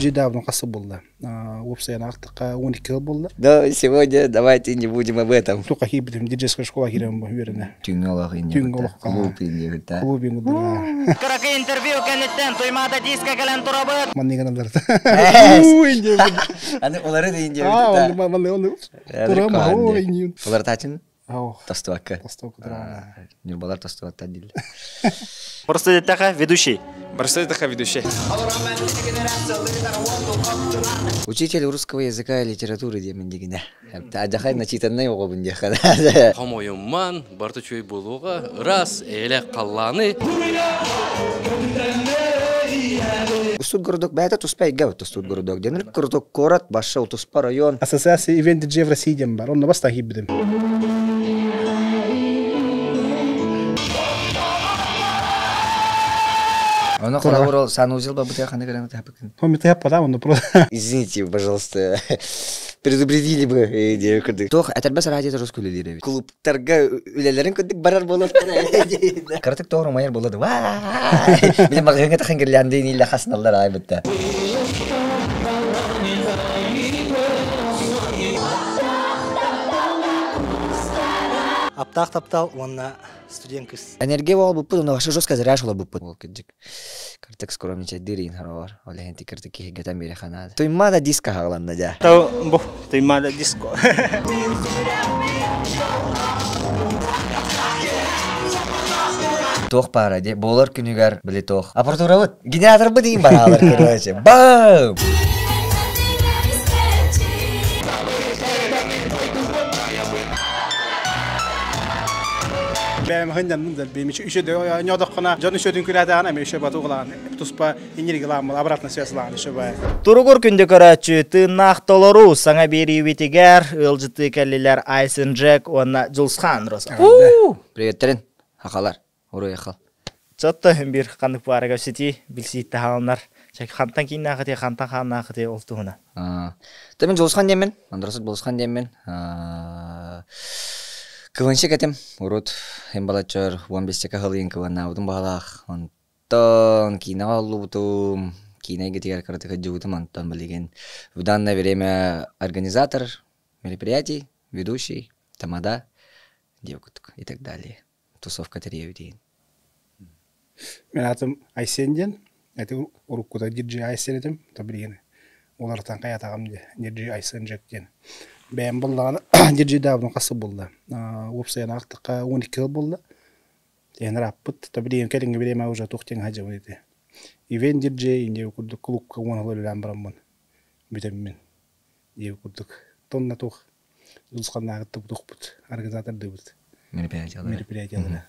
диджей давно касы было. Веб-сайт актыка 12 жыл было. Но сегодня давайте не будем об этом. Только хибдим диджейская школа кирем уверенно. Тюнголог и клуб и так. Клуб и Карака интервью кенеттен туймада диске келен турабыт. Маннигандар. Аны олары да инде. Он турама ойнин. Олар тачин? Ау. Тастуакка. Тастуакка. Нюрбалар тастуакка дил. Просто детаха ведущий. Учитель русского языка и литературы демендигине. Адахай начитанный огобун дехана. Хамойумман барты чөй болуға рас эле қалланы. Устуд городок бәйті туспай гәут устуд городок. Денрік городок корат башы утуспа район. Ассоциация ивент диджей в России дем бар. Он на баста хибдим. Он охуя санузел бабутя ханы грана тапыкын. Он меня подам, но просто. Извините, пожалуйста. Предупредили бы девку. Тох, это без радио русскую лидеры. Клуб торга үлелерин көдік барар болот. Картык тоғры майыр болады. Билем бағыңа тахын керлянды нилля хасналар ай бітті. Аптақ-таптал, онна студент кыз. Энергия бол бұппы, оны ғашы жосқа зірәш ола бұппы. Ол кәдік. Картык скромничать дырин харалар. Оле хенти картык кеге гетам бере ханады. Туймада диска хағыланна жа. Туймада диско. Тоқ пара де, болар күнігер білі тоқ. Апартура бұд, генератор бұд дейін бар алыр көрөче. Бам! Ben hından bundan benim için işe de nyodakına canı şötün külade ana me işe batu glan. Tuspa iniri glan обратно связь lan işe bay. Туругур күнде көрәчү тыннах толору саңа бери витигер ылжыты кәллелер Айсын Джек онна Жулсхан рос. Приветтерин, хақалар, уру яқал. Чотто бир қандық барыға сети білсейтті халанар. Чәк хантан кейін нақыте, хантан хан нақыте олтуғына. Тәмен Жулсхан демен, Андрасыт Болсхан демен. Кываншек этим, урут, эмбалачар, 15 хылын кыванна удым бағалақ. Онтон, кина аллубутум, кина гетигер каратыға жуутум, онтон білеген. В данное время организатор мероприятий, ведущий, тамада, девкутук и так далее. Тусовка Тереев дейін. Мен атым Айсенден, это уруккуда диджей Айсен этим, табилген. Олартан каятағым диджей Айсен Джектен. Ben bunlarla dijital davno kası buldu. Website aktıka 12 jıl buldu. Yani rapıt tabi diyen kelin gibi ma uja toqten haja bunu. Event DJ inde kurduk klub kavana lan baramın. Bitemin. Diye kurduk. Tonna toq. Uzqanna gittik toqput. Organizator debut. Мероприятиялар.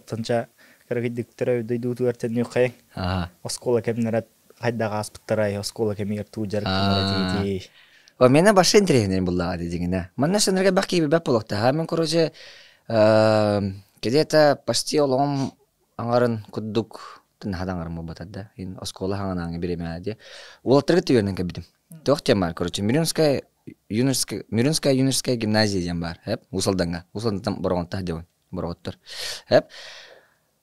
Тонча карагидик төрөй дойду туартен юқай. Оскола кемнерат хайдага аспыттарай, оскола кемер туужар кемерати. О мене башы интерегнен булла дегене. Манна сенерге баки беп болокта. Мен короче где-то почти олом аңарын куддук тын хадаңарым болбатады. Ин оскола хаңанаңы береме де. Улаттыргы түйөрнен кебидим. Тоқтем бар, короче, Мирунская юношеская гимназия дем бар. Хеп, Усалданга. Усалдан боргонта деп. Борготтор. Хеп.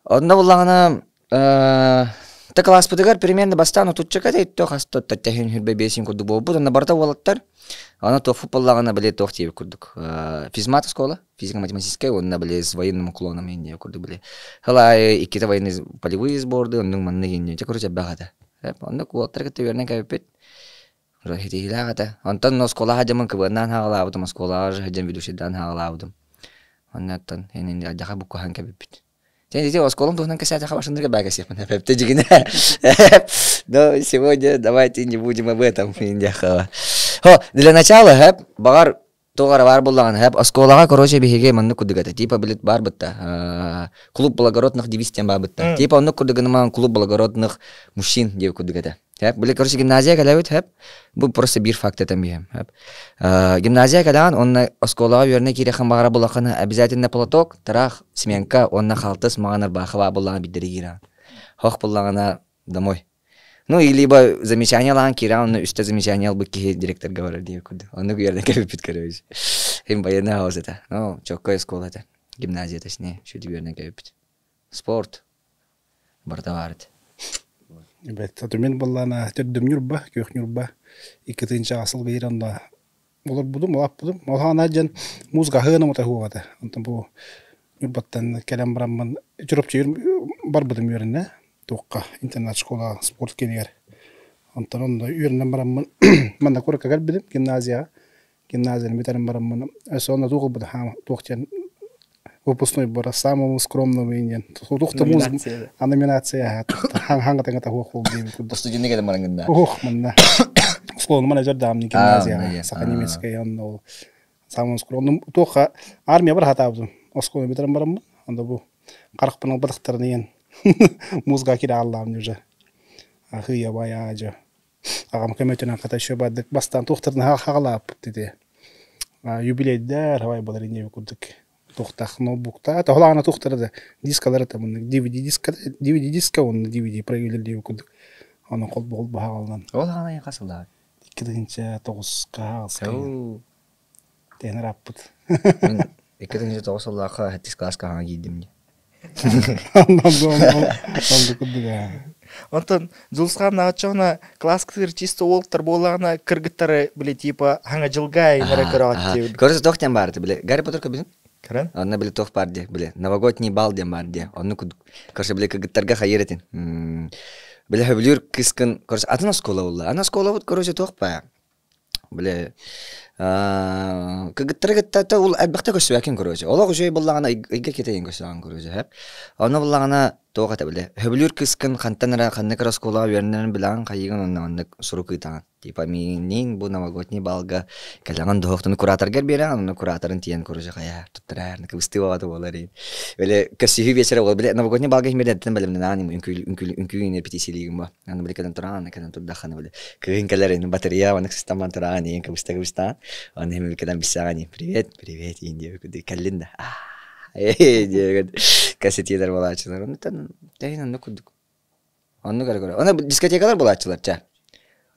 Онда буллагана та класс подыгар примерно бастану тут чекатай то хасто таттахин хурбе бесин курду болбу на барта волаттар ана то футболлагана биле тохти курдук физмат школа физико-математическая он на биле с военным уклоном инде курду биле хала икита военные полевые сборы он манны инде те короче багата он кулаттар кете верне кайпет рахити илагата антон но школа хадаман кабанан хала авдам школа хадам ведущий дан хала авдам аннатан энин адаха букку хан кайпет Тенди осколом тухнан касать хабашандрга багасих мен хеп тежигина. Но сегодня давайте не будем об этом индяхава. Для начала хеп багар тогар бар булган хеп осколага короче бихиге манны кудыгата типа билет бар битта. Клуб благородных девистен бар битта. Типа онны кудыгынан клуб благородных мужчин деп кудыгата. Хеп биле короче гимназия калавит хеп бу просто бир факт этем бихем хеп. Гимназия кадан онны осколага верне кирехан багара булаканы обязательно платок тарах сменка онна халтыс маганар бахава булган бидиригира. Хох булгана домой. Ну, и либо замечание лан кира, он üstte замечание албы ки директор говорит деп куды. Он уверен кепит короче. Им военный хаус это. Ну, чоккая школа это. Гимназия точнее, что уверен кепит. Спорт. Бортоварит. бет мен боллана төрдөм юрба кök юрба 2-нче асыл гыйранда олар будум олап будум олхана жан музыка хына мота хуата антон бу юрбаттан келем барамын жүрөпчү бар будум юренне токка интернат школа спорт келер антон онда юренен барамын манда көрөккө келбедим гимназияны битерем барамын сонда тугул буда хама токчан выпускной бара самому скромному инен тухта музыка номинация ханга таңата хук бул дейм студентке де бараңында ох мында школа менеджер дамны гимназия саха немецкая он самому скромному тока армия бар хатабым школа битерем барамын анда бу 40 бының бадыктарын ен музыка кире алам уже ахыя баяжы агам көмөтөнөн ката шөбадык бастан токтурдун хагалап деди юбилейдер хавай болар ине күрдүк тоқтақ ноутбукта тохлана тоқтырды дискалар тамын DVD диска он DVD проигрыватель деп күдік аны қол бағалынан ол ғана қасылда 2-нче 9-ка алсай тенер аппыт мен 2-нче 9-ка хаттис класска ғана кийдим Онтон Жулсхан ачона класстар чисто олтар болгана кыргыттары биле типа ханга жылгай наракырат деп. Көрсө токтен барды биле. Гарри Поттер көбүн. Каран? Онна биле тох барды биле. Новогодний бал дем барды. Онну көрсө биле кыргыттарга хайретин. Биле хөбүлүр кыскын көрсө атына школа болду. Ана школа бут көрсө тох па. Биле кыргыттарга ул албакта көсө акин көрсө. Олог жөй боллагана ийге кетейин көсө ан көрсө хеп. Аны боллагана тоғата биле. Хөбүлүр кыскын кантанара каннекара школа вернен билан кайгын онна сурукыйтан. Типа менин бу новогодний балга калаган доктун кураторгер бере, аны кураторун тиен көрсө кая туттарар, кыбыстыбаты болар. Биле көсү вечера бол биле новогодний балга химедеттен билем нани үнкүн репетициялыгым ба. Аны биле кадан туран, кадан турдахана биле. Кыйынкаларын батарея ванак системан турани, кыбыста. Аны хем кадан бисагани. Привет, инде күдү каллинда. Дегет кассетилер болачылар. Онтан тайын күдүк. Аны кара. Аны дискотекалар болачылар ча.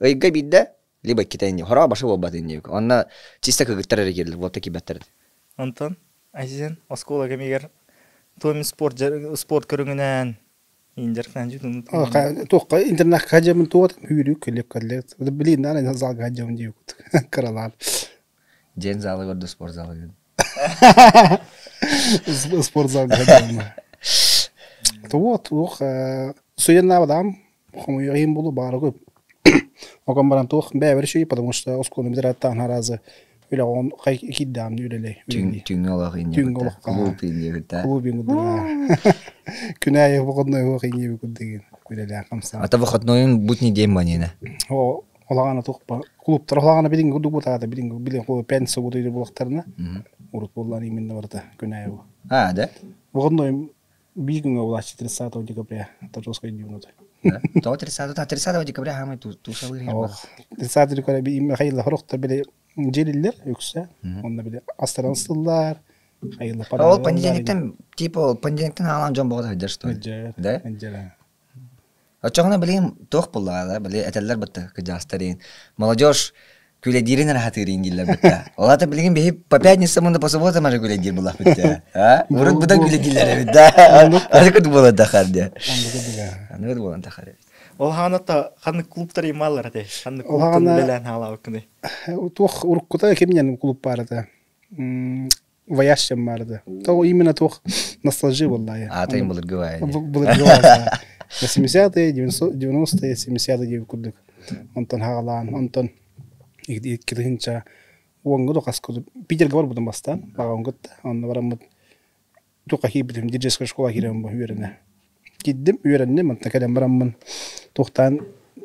Ойга бидде либо китайни хора башы болбатын деп. Онна чиста кыгыттар келди, вот такие баттар. Антон, айзен оскола кемигер том спорт көрүнгөнөн индеркан жутун. Тоққа интернет хажамын туат үйрүк келеп каллет. Билин ана зал хажамын деп. Каралар. Жен залы көрдү, спорт залы көрдү. Спорт зал хажамын. Вот, суенна адам, хомуйын болу бары көп. Оған барам тоқ бәбір шүй, потому что осколы медраттан наразы өлі оған қай киддам үлелей. Түң олақ инде. Түң олақ. Клуб инде күтті. Клуб инде. Күнәйі бұғыдной оқ инде бүкілдеген үлелей ақымсан. Ата бұқытнойын бұтни дейм ба нені? Олағана тоқпа. Клубтар олағана білін күдік бұтағады. Білін қой пәнсі бұтайды бұлақтарына. Ұрыт болған именді барды күнәйі бұ. Да? Бұғыдной бігінгі олашы 30 декабря. Тажосқа индивнуды. То 30 декабря хамай тусал гырын. 30 декабря би хайла хорохта биле желиллер өксө. Онда биле астранстылар. Хайла пара. Ол понедельниктен типа понедельниктен алан жон богда хайдар что? Да? Очогона билем тох булла, биле этеллер битте кыжастарын. Молодежь күледирин рахатырын дилер битте. Олата билген бе по пятницам да по субботам ары күледир булла битте. А? Бурут буда күледилер битте. Аны кыт болот да харде. Аны болот да харде. Ол ханатта ханны клубтар ималар те. Ханны клубтар белән hala укны. Тох уруккута кемнен клуб барды. Ваяшем барды. То именно тох ностальжи булла. А тайм булыр гывай. Булыр гывай. 80-е, 90-е, 70-е күдүк. Онтон хагалан, онтон ikkilincha wongo qasqo Peter gabar budan bastan bagongot on baramut tuqa hibidim dijeska shkola hiram bo yurena giddim yurenne man takadam baramman toqtan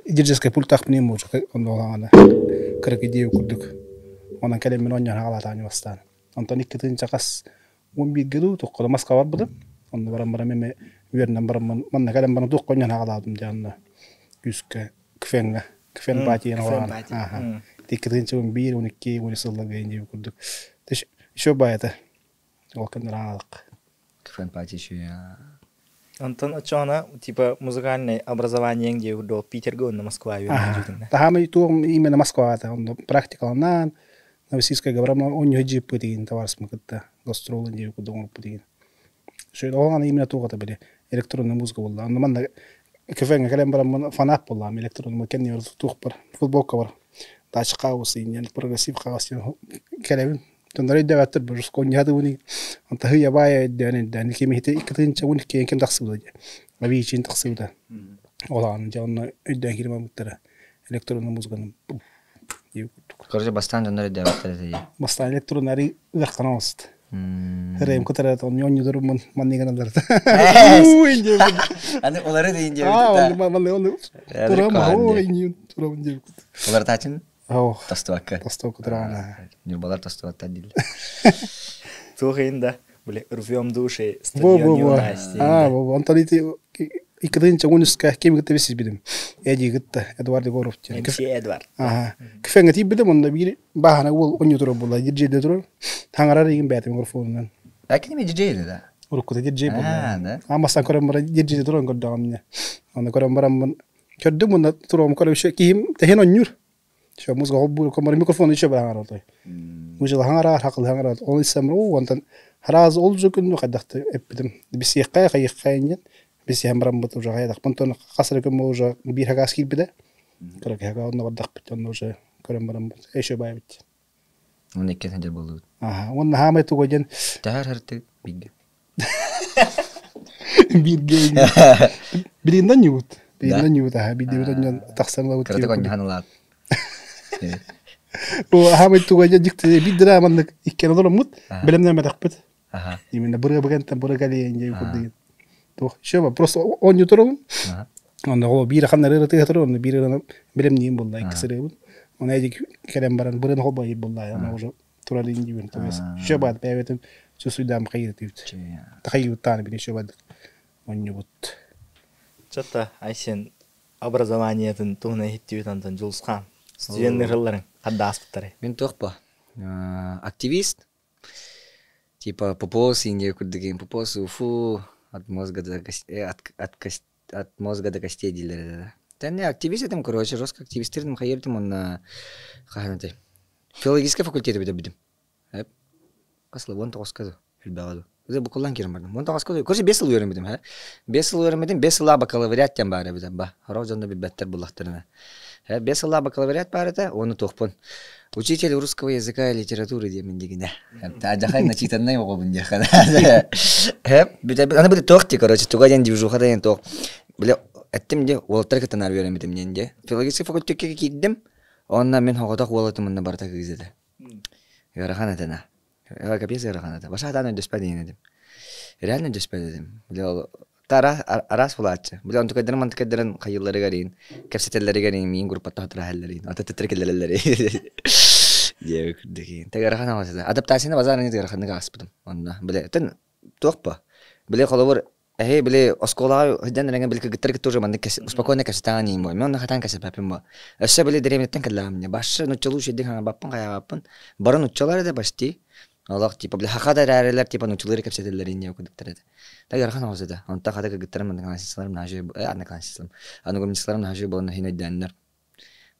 dijeska pul taqni mo on ona kırgıdiye kurduk ona kalem min onya hala tani bastan onton ikkilincha qas won bi gadu toqla maska var budan on baram yurena baramman man kalem baram toq onya hala dum janna küske kfen bati yana aha Тикринче он бир, он икки, он сыллага инде күрдүк. Теш ещё байта. Ол канаралык. Кфен патиши. Антон ачана типа музыкальное образование где до Питерга на Москва юнитин. Тахама иту именно Москва та, он практикалнан, Новосибирская говорама, он не ходи пытин товарс макта, гастролы инде күрдүк пытин. Шо олган именно тугата биле электронная музыка болду. Аны манда كفاية كلام برا فناب والله من إلكترون ما كان يرتوخ برا فوتبول كبر تاش قاوسين يعني بروجريسيف قاوسين كلام تنري ده بعتر برس كون هذا وني أنت هي بايع دان كي مهتي كتير تقول كي كم تقصد ده ما بيجين تقصد ده والله أنا جانا إدان كي ما متره إلكترون موزقنا كرجة بستان جنري ده بعتر بس إلكترون ناري لخناست هريم كتر تونيون يدور من نيجا نظرت أنا أولاري ده إنجيل والله ترى ما هو إنجيل ترى إنجيل أولار تاچن أو تستوكا تستو كتر أنا نيوبالار تستوكا تدل توخين ده بلي رفيوم دوشي بو ستاديون بو يونايتد بو أنت ليتي يكدين تقول نسكه كيم قلت بس بدم يجي قلت إدوارد غوروف كيف ادوارد كيف نتي بدم من نبيل باهنا أول أنيو ترى بالله يجي دترو هنغرر يجي بيت مغرفون لكن مي جيل ده وركض يجي بالله ده أما سانكرم مرة يجي دترو نقول دامنا أنا كرم مرة من كدم من ترى مكرم شيء كيم تهينو نيور شو موسى هبول كمر الميكروفون يشوف هنغرر طيب مش هنغرر حق هنغرر أول سمرو وأنت هراز أول جو كنو قدرت بدم بس يقاي خاين بس هم رمت وجه هذا كنتون قصر كم وجه بير هجاس كيل بده كرك هجا ودنا بدق بتون وجه كرم رمت إيش بايبت ونكت هنجر بولود وانا هامت وجن تهر هرت بيج بير جاي بدينا نيوت ها بدينا تخسر ما كرت كوني هنلات وهامت وجن جكت بيدرا منك يكنا دول موت بلمنا ما تقبت يمنا برا بقى انت برا قال ينجي يقول تو شباب بروس اون يوترون انا هو بير خلنا ريرتي ترون بير بلمني والله يكسر وانا يجي كلام بران بران هو باي والله انا وجو ترى لي نجي انت بس شباب بيتم شو سودا مخير تخيل تاني بين شباب ونيوت чата айсен образованиятын туна хиттибитантан жулускан студенттерлерин кадда аспыттары мен тоқпа активист типа попос инге курдеген попос уфу от мозга до костей дилер. Тәне активист этим, короче, жестко активистердим, хайырдым он каханаты. Филологический факультет бидем. Каслы вон тоғыз фильбагады. Үзе букуллан кирим бардым. Вон тоғыз. Короче 5 жыл öğrenmedim, ha. 5 жыл öğrenmedim, 5 жыл бакалавриаттан бары бидем, ба. Розанда бибеттер буллахтарына. 5 жыл бакалавриат бары да, оны тоқпын. Учитель русского языка и литературы демен дегене. Ажахай начитанный оғыбын дехана. Аны буде тоқти, короче, туғаден дивжуға дайын тоқ. Біле, әттім де, олаттар кітанар өремедім ненде. Филологический факультетке киддім, онна мен хоғатақ олатымында барта кігізеді. Ярахан әтіна. Капес ярахан әті. Баша атаны дөспәді енедім. Реально дөспәді едім. Біле, арас булатчы. Биле он тукайдырын мантыкайдырын кайыллары гарин, кепсетеллери гарин, миин группатта хатыра хәлләрин, ата тетрекелләләре. Дия күрдеген. Тәгәрхан авазда. Адаптацияны базарны тәгәрханны аспыдым. Онда. Биле, тен тоқпа. Биле коловор, биле осколага хәдән рәнгә биле гиттер тоже манды успокойно кәстәни мой. Мен хатан кәсә папим ба. Әшә биле дәреметтән кәлләм. Башы нучылу шедде хан баппан кая баппан. Барын нучалары да башти. Аллах типа биле хакада рәрләр типа нучылары кәпсәтелләрин я күдектер. Тәгәрхан авазда. Онта хада гиттер мен канасисларым нажы, аны канасисларым. Аны гомнисларым нажы болны хинә дәннәр.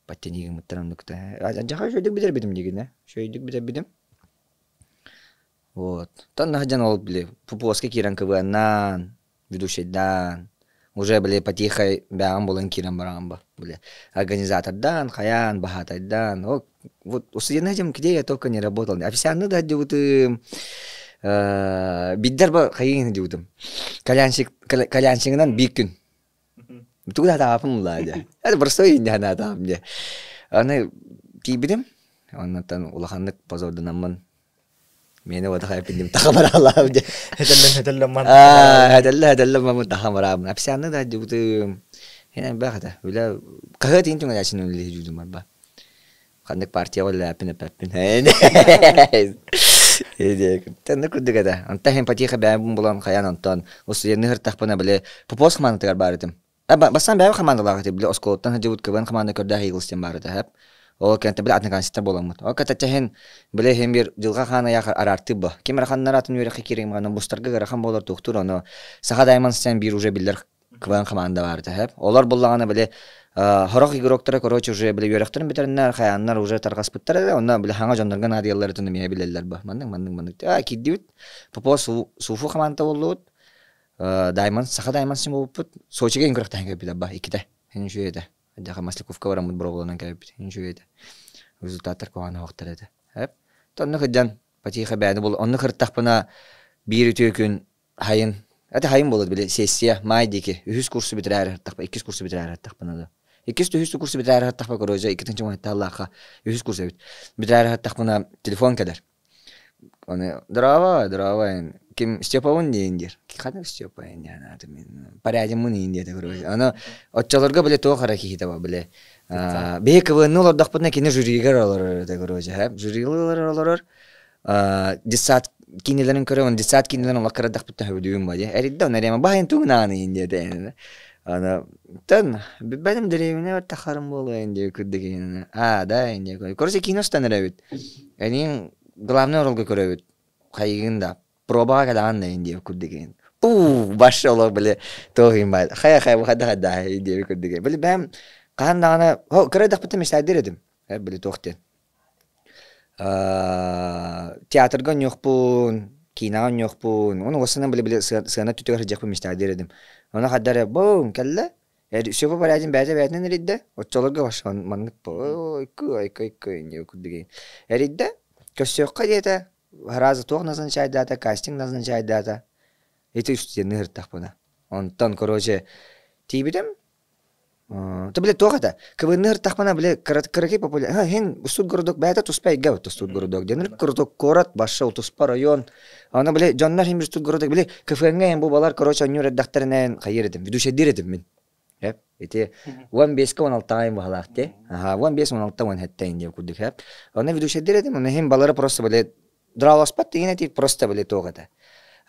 Паттениге муттарам нукта. Ажаха шөйдик бидер бидем дигене. Шөйдик бидер бидем. Вот. Тан хаҗан ол биле. Пупоска киран кыбаннан, ведущийдан. Уже биле потихай бәган болан киран барамба. Биле. Организатордан, хаян, бахатайдан. Вот у студентам, где я только не работал. Официально да вот биддер ба хайын дигем. Каляншигнан бикүн. Туда таапым лада. Это просто инде надам де. Аны кибидем. Аннан улаханнык позорданамын. Мені вот хай пиндим тахамаралам де. Хәдәлләмән тахамарам. Официально да вот хена бахата. Ула кагат интүн яшин үле жудум ба. Хандык партия вала пина папин. Тәнне күддегәдә. Анта һәм патиха бәм булан хаян антан. Осы ерне хыр тахпана беле попос командалар бар идем. Басан бәм командалар дип биле осколтан һәҗәбут кыбан команда көрдә хигылстан бар иде һәп. Ол кәнтә беле атны консистер боламыт. О кәтәчәһен беле һәм бер җылга хана яхар арарты бу. Кемер ханнар атын юры хикирем гана бустарга гарахан болар доктор аны. Саха дайман сен бир уже билер кыбан команда бар иде һәп. Олар буллаганы беле хорох игроктары короче уже биле йөрәктәрен битернәр, хаяннар уже таргаспыттар. Онда биле ханга җандарган адияллар тыны мия биләләр бу. Мандың. Киддибит. Попос суфу команда булды. Дайман, саха дайман сим болуппут. Сочиге инкрахтан кепида ба иките. Хин шуйета. Адаха Масляковка барамыт броголанан кепит. Хин шуйета. Результаттар коаны вактар эде. Хеп. Тонны хыдан патиха бәне бул. Онны кырттакпына бир үтөкүн хайын. Ата хайын болот биле сессия май дики. 3 курсы битирәр такпа 2 курсы битирәр такпына. 2 курсы битирәр такпа корожа 2-нче мартта Аллаха 3 курсы бит. Битирәр такпына телефон кадәр. Оны дрова ким Степаун дейіндер. Қадыр Степа енді аты мен парядимын енді еді көрөж. Аны отчаларга биле то хара кихите ба биле. БКВ нолар дақпытна кені жюригер алар еді көрөж. Жюрилер алар. Десат кинелерин көрөм, десат кинелерин лакара дақпытна хөдүм ба. Эридде онарема баһын тугнаны енді еді. Аны тан бәдем деревне тахарым болу енді күддеген. Да енді. Көрсе киностан эребит. Энин главный ролга көрөбүт. Кайгында проба кадан инде күддеген. Башы олар биле тогын бай. Хая хада инде күддеген. Биле бәм кандагына кырадак битем истәдер едим. Биле тохты. Театрга нөхпун, кино нөхпун. Оны осынан биле сына түтөгөр жакпын истәдер едим. Аны хаддары бом келле. Сөйбө барадын бәден ридде. Отчолорга башан маннык ой инде күддеген. Ридде көсөккө дете раза тоқ назначайдата, кастинг назначайдата. Это студентный ртахпана. Он тон короче тибидем. То биле тоқата. Кыбынны ртахпана биле караки популяр. Хен Студгородок бәйта туспай гавт Студгородок. Денер Городок корат башы туспа район. Аны биле жаннар хим Студгородок биле КФНга ем бу балар короче нюр редакторынан хайыр едим. Ведущий диридим мен. Хеп. Эти 15-16 ай бахалахте. 15-16 он хетте инде куддик хеп. Аны ведущий диридим. Аны хим балары просто биле драласпат деген эти просто биле тоғата.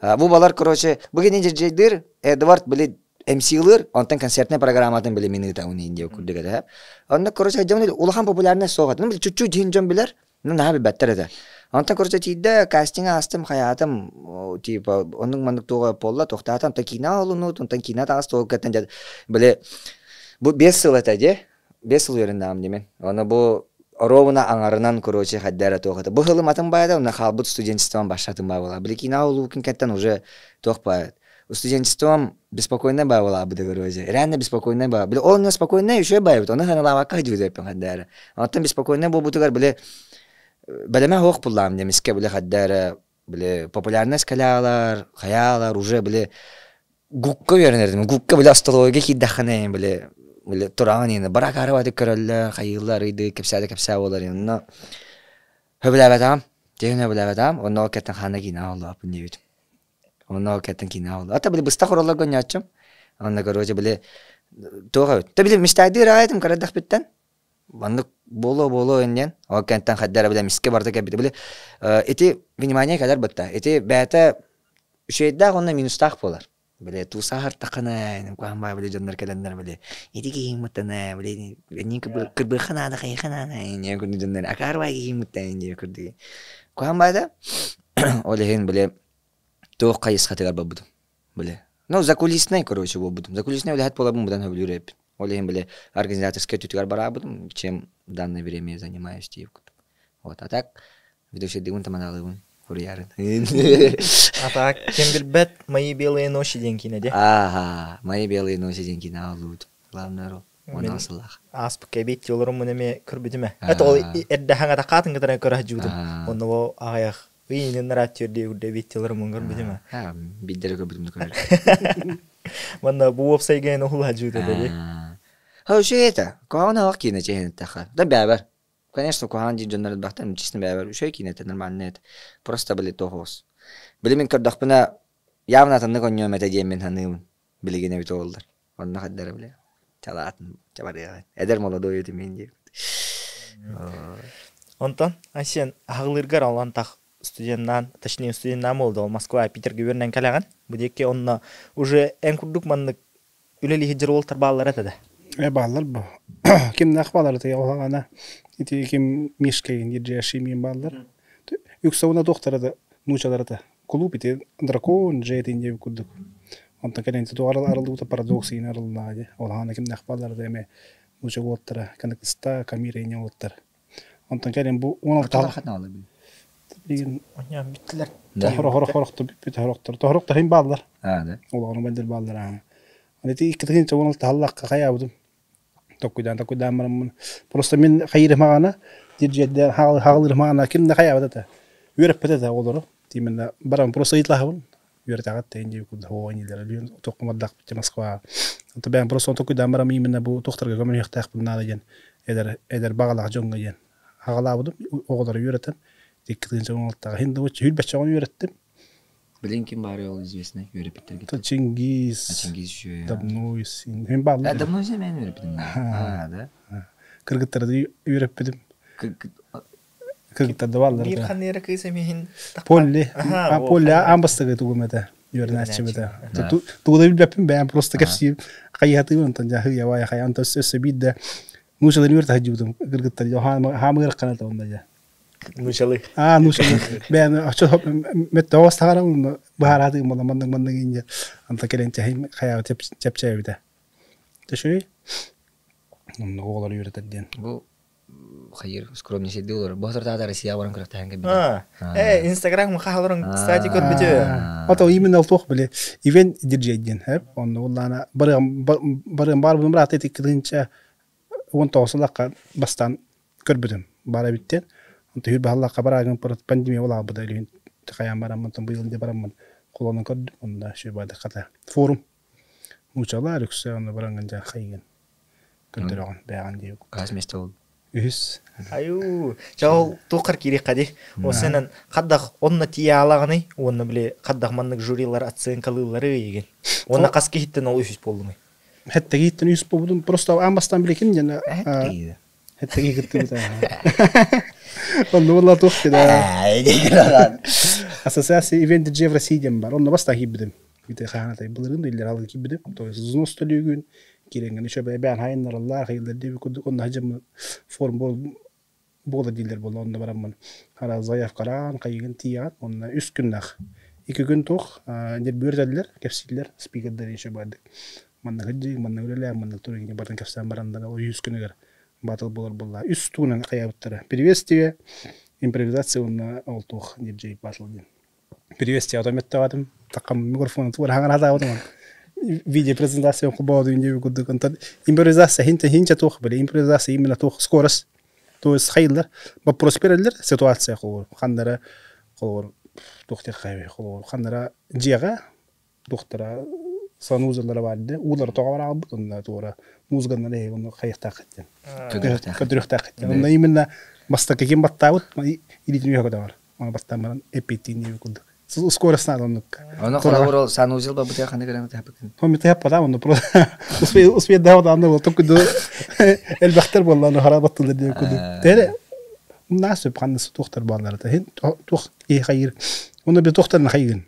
Бу балар короче бүгүн жейдир Эдвард биле МСлер, онтан концертный программадан биле минута уни инде курдык эде. Онда короче жамны улахан популярный согат. Ну чуть-чуть жин билер. Ну наби беттер эде. Онтан короче тиде кастинг астым хаятым типа онун мандык тога полла токтатам та кино алыну, онтан кино тагыс тогаттан жад. Биле бу 5 жыл этеде. 5 жыл өрүндам демен. Аны бу Ровна аңарынан короче хаддара тоғата. Бұл хылым атын байда, уна халбут студенчеством башатын бай бола. Білі кино улукин кәттен уже тоқ байд. Студенчеством беспокойно бай бола бұды короче. Реально беспокойно бай. Білі ол не спокойно еще бай бұд. Оны хана лавака жуды әпен хаддара. Антон беспокойно бұл бұтығар білі бәлеме хоқ бұллам демеске білі хаддара. Білі популярность калялар, хаялар уже білі гукка вернердім. Гукка білі астология хиддаханайын білі. Биле туранины барак арабады көрөллөр, кайылар иди, кепсә болар инна. Хөбүләбәдам, дегенә бүләбәдам, онно кеттен хана кино алды апын дебит. Онно кеттен кино алды. Ата биле быста хороллар гонячым. Онда короче биле тога. Та биле мистади райдым карадак биттен. Бандык боло энден. О кенттен хаддара биле миске барды кебит биле. Эти внимание кадар бытта. Эти бәтә шейдә онна минустак болар. Биле тусахар тақана, куамбай биле жандар келендер биле. Идиге химматтана биле нин кырбыхана да кайхана не күнү жандар акарбай химматтан не күрди. Куамбайда олехин биле тоқ кайыс хатыгар бабудум биле. Ну закулисный короче бабудум. Закулисный биле хат болабым будан хөблүреп. Олехин биле организаторский түтүгар барабудум, чем в данное время занимаюсь тивк. Вот, а так ведущий дигун тамадалыбын. Курьярын. А так, кем билбет мои белые ночи ден кине де. Ага, мои белые ночи ден кине алууд. Главный роль. Он асылах. Аспы кебит жолорум мунеме көрбүдүмө. Это ол эрде хаңа такатын кытара көрө жуудум. Онно аяк үйүнүн ратчерде үрде бит жолорум көрбүдүмө. Биддер көрбүдүм көрөр. Манда бу вебсайген ухла жууду деди. Что это? Куана вакина чейн таха. Да бябер. Конечно, куанди джоннар бахтан честно бябер. Что кине это нормально это. Просто были тохос. Были мен көрдөхпүнө явна танны коньём эте жемин ханым. Билигине бит олдар. Онна хаддара биле. Чалатын, чабары. Эдер молодой эти мен деп. Онтон, сен агылыргар алантак студенттан, точнее студенттан болду. Москва, Питерге бернен калаган. Будеке онна уже эн курдук маннык үлели хижир олтар баалар этеде. Баллар бу. Ким нахбалар тия олагана. Ити ким мишкейин ежеши мин баллар. Юксауна докторада нучаларда. Клуб ити дракон жетин деп курдук. Онтан келенти туарал аралдута парадоксин аралнаади. Олагана ким нахбалар деме нуча готтара. Канакста камира ине готтара. Онтан келен бу 16 хатна алды. Bilgin Ya bittiler. Horok hin ballar. Да. Олону бендер балдар ама. Аны иккетин чогон таллакка каябыдым. Токуйдан марам. Просто мен кайрымагана диржедде хагылырмагана кимде каябыда та. Үреп бетете олору. Тиминде барам просто итлахын. Үртагат тенди куд хоонилер лен токумадак бит Москва. Ото бен просто токуйдан марам именно бу тохторга көмөр яктак бунда деген. Эдер багалак жонга ген. Хагалабыдым оголор үретен. Иккетин чогон тагы хинде хүлбөч чогон үреттим. Блинкин бар ол известный юрипеттерге. То Чингис. Чингис еще. Давно син. Hem ballar. Давно уже мен юрипетем. Да. Кыргыттарды үйрөппедим. Кыргыттарды балдар. Bir xanera kıysa mehin. Полли. Полли амбастага тугумета. Юрначимета. Тугда билбеппин ben просто кепси кайятым онтон жахы явай хаянта сөсө бидде. Нушадан юрта хажыбдым. Кыргыттар хамыр каната онда жа. Nuşalı. Нушадан. Ben açо мет остагарам бахараты мандың инде. Анта келенче хая чепчебиде. Төшөй. Оголор үйрөтөдөн. Бу хайыр скромный сиди олар. Базар да Россия баран кырактан кебе. Instagram махалырың стати көрбүтө. Ото именно тох биле. Ивен диджейден хеп. Онда уллана бар бумрат этикдинче 10 тоосулакка бастан көрбүдүм. Бара биттен. Онда хүр баалакка барагын пандемия болаа буда элин каян барамын быйыл барамын. Колонун көрдүм. Онда шөбада ката. Форум. Мучала рюксе онда баранган жа хайген. Көндөрөгөн байган дейм. Кас месте ол. Үс. Аю, жау тукар кири кади. Осенен каддах онна тия алаганы, онна биле каддах маннык журилар оценкалылары еген. Онна каски хиттен ол үс болдумай. Хетте гиттен үс болдум. Просто амбастан билекин жана. Хетте гитте бита. Онда валла тухты да. Асасасы ивент же в России дем бар. Онда баста кибдим. Бите хаанатай булырын дилер алып кибдим. То есть зностолюгүн киренген еще бән хайыннар алла хайылдар деп онда хажым форм болду дилер болду. Онда барамын. Кара заяв каран кайгын тиян. Онда 3 күннах. 2 күн тух дер бөрдәләр, кепсиллер, спикерлер еще барды. Манна хыджы, манна үлеләр, манна турыгын бардын кепсән барандар. О 100 күнегер батыл болор булла. 3 тугынан каябыттары. Приветствие, импровизация онда ол тух диджей батыл ден. Приветствие атаметтавадым. Такам микрофон тур ханган хатавадым. Видео презентация кубауду инде кудду контент. Импровизация хинче тух биле. Импровизация именно тух скорость. То есть хайылдар. Вопрос берелер ситуация кылыр. Хандара кылыр. Тухте кайбы кылыр. Хандара жега доктора санузалары барды. Улар тогар алып онда тура музыканы не оны кайыкта кеттен. Көдүрөктө кеттен. Онда именно бастака кем баттабыт. Или дүнүйгө бар. Аны баттаман эпитин не кудду. Скорость надо он. Она коллаборал санузел ба бутя ханды гана тапык. Он мне тапа он просто успеет давать анда вот только до البختر والله انه هربت اللي كده ترى الناس بخان تختار بالله تهين تخ ايه خير وانا بتختار نخيل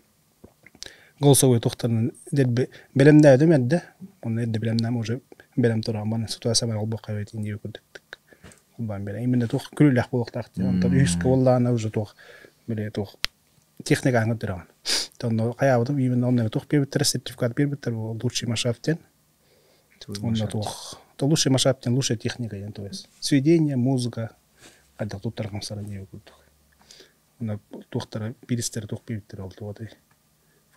قول سوي تختار دل بلم ده مده وانا دل بلم موجب بلم ترى ما نسيتوا سما البقى ويتين دي كده كمان بلا من تخ كل اللي حقوق تحت انت يسك والله انا وجه تخ بلا تخ техника аңдырган. Тонно каябыдым, именно ондан тух бербиттер, сертификат бербиттер, лучший машаптен. Онда тух. То лучший машаптен, лучшая техника, то есть. Сведение, музыка, ада тут таргам саране кудук. Онда тухтар биристер тух бербиттер ол тоды.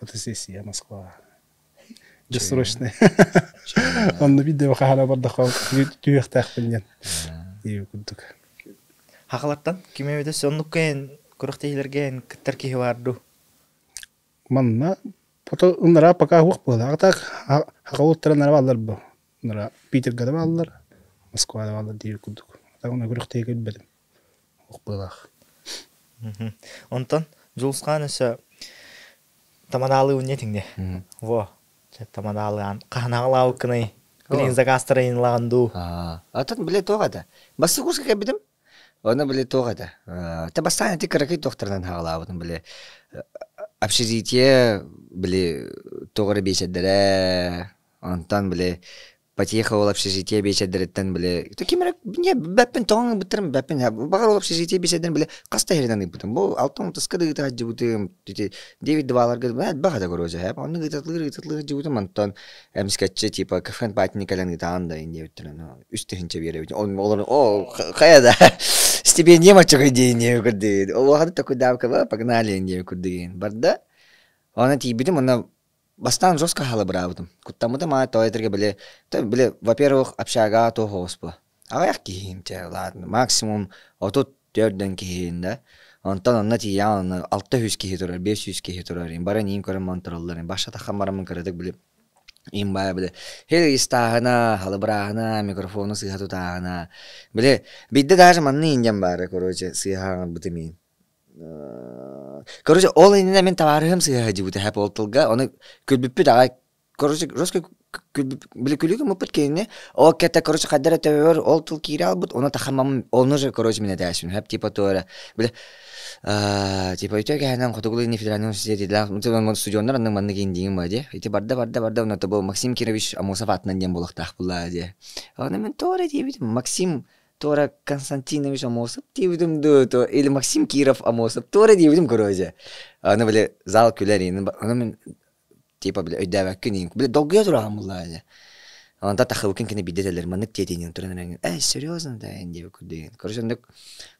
Фотосессия Москва. Бессрочная. Онда видео хала бардахал, түйөхтак билген. Ие кудук. Хакалаттан кимебеде сондуккен Курахтейлерген киттерки барду. Манна фото унара пока хук булда. Атак хакауттар нарвалар бу. Унара Питерге да балдар, Москвада балдар дию кудук. Атак уна курахтейге билбедим. Хук булдах. Онтон Жулскан өсө тамадалы үнетиңде. Во. Тамадалы кахнагалау кыны. Билин загастырын лаганду. Атан биле тогада. Басы куска кебидим. Она были тогда. Ты постоянно ты каракай доктордан хагала, вот были общежитие, были тогда беседы, антан были потихо в общежитие беседы, тан были. Такие меры не бэппен тонг битрем бэппен. Багал общежитие беседы были кастахердан и потом. Бо алтон таскады это джибутым. Дэвид Двалар говорит, багада горожа. Он говорит, отлы джибутым антон. Скаче типа кафен патни кален гитанда и не утрено. Үстехинче вере. Он о хаяда. Стипендия мачок идея курдыгин. Олоханы такой давка ба, погнали идея курдыгин. Барда, она тибидим, она бастан жестко хала бравдым. Куттамыда ма тоетерге биле, во-первых, общага то хоспа. Аяк киим те, ладно, максимум отут төрдөн киин да. Онтон онна тиян 600 кихи турар, 500 кихи турар. Бара ним көрөм монторлар. Баша тахам барамын кырдык биле. Им бая биле. Хел истахана, халабрахана, микрофону сыхату тахана. Биле, бидде даже манны инжам бара, короче, сыхан бутымин. Короче, ол инина мен таварыхым сыхаджи буты хэп олтылга. Оны күлбүппү дагай. Короче, жостко биле күлүгү мупут кейне. О кетте, короче, каддара төөр, олтыл кирал бут. Оны тахамам, оны же, короче, мене дашын. Хэп типа тоора. Биле, типа итөге ханан Хотогулы федеральный университет да мутун студиондар анын манны кийиндигин бар же. Ити барда уната бу Максим Кирович Амосов атынан ден болуктак була же. Аны мен тоора дебитим. Максим Тора Константинович Амосов дебитим то или Максим Киров Амосов тоора дебитим короче. Аны биле зал күлөрин. Аны мен типа биле өйдөбөк күнүн. Биле долго турам була же. Анда тахылкын кene бидетелер маннык тетенин туран. Серьезно да инде күрдүн. Короче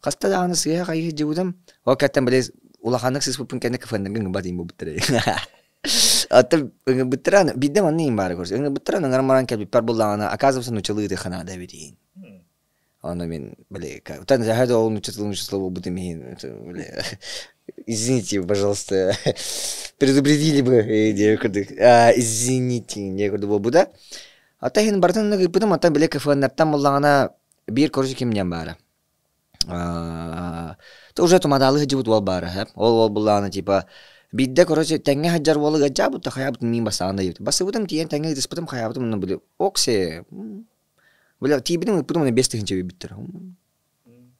каста да аны сыга кайы жуудам. О каттан биле улаханык сыз пупун кene кафандын бадым бу бутре. Ата бутран бидде манны бар короче. Бутран нормалан кел пар булана оказывается нучылы ты хана да видин. Аны мен биле тан захада он учитель бутымин. Биле извините, пожалуйста. Предупредили бы извините, некуда буда. Ата хин бартан гыпытым ата биле кафаннартан буллагана бир коржи кимнен бара. То уже томадалы жибут вал бара, хеп. Ол буллагана типа бидде короче теңге хаджар болу гажабу та хаябут мин басана ют. Басыбытым тиен теңге диспытым хаябутым мына биле оксе. Биле тибидим ыпытым мына 5 тыгынча биттер.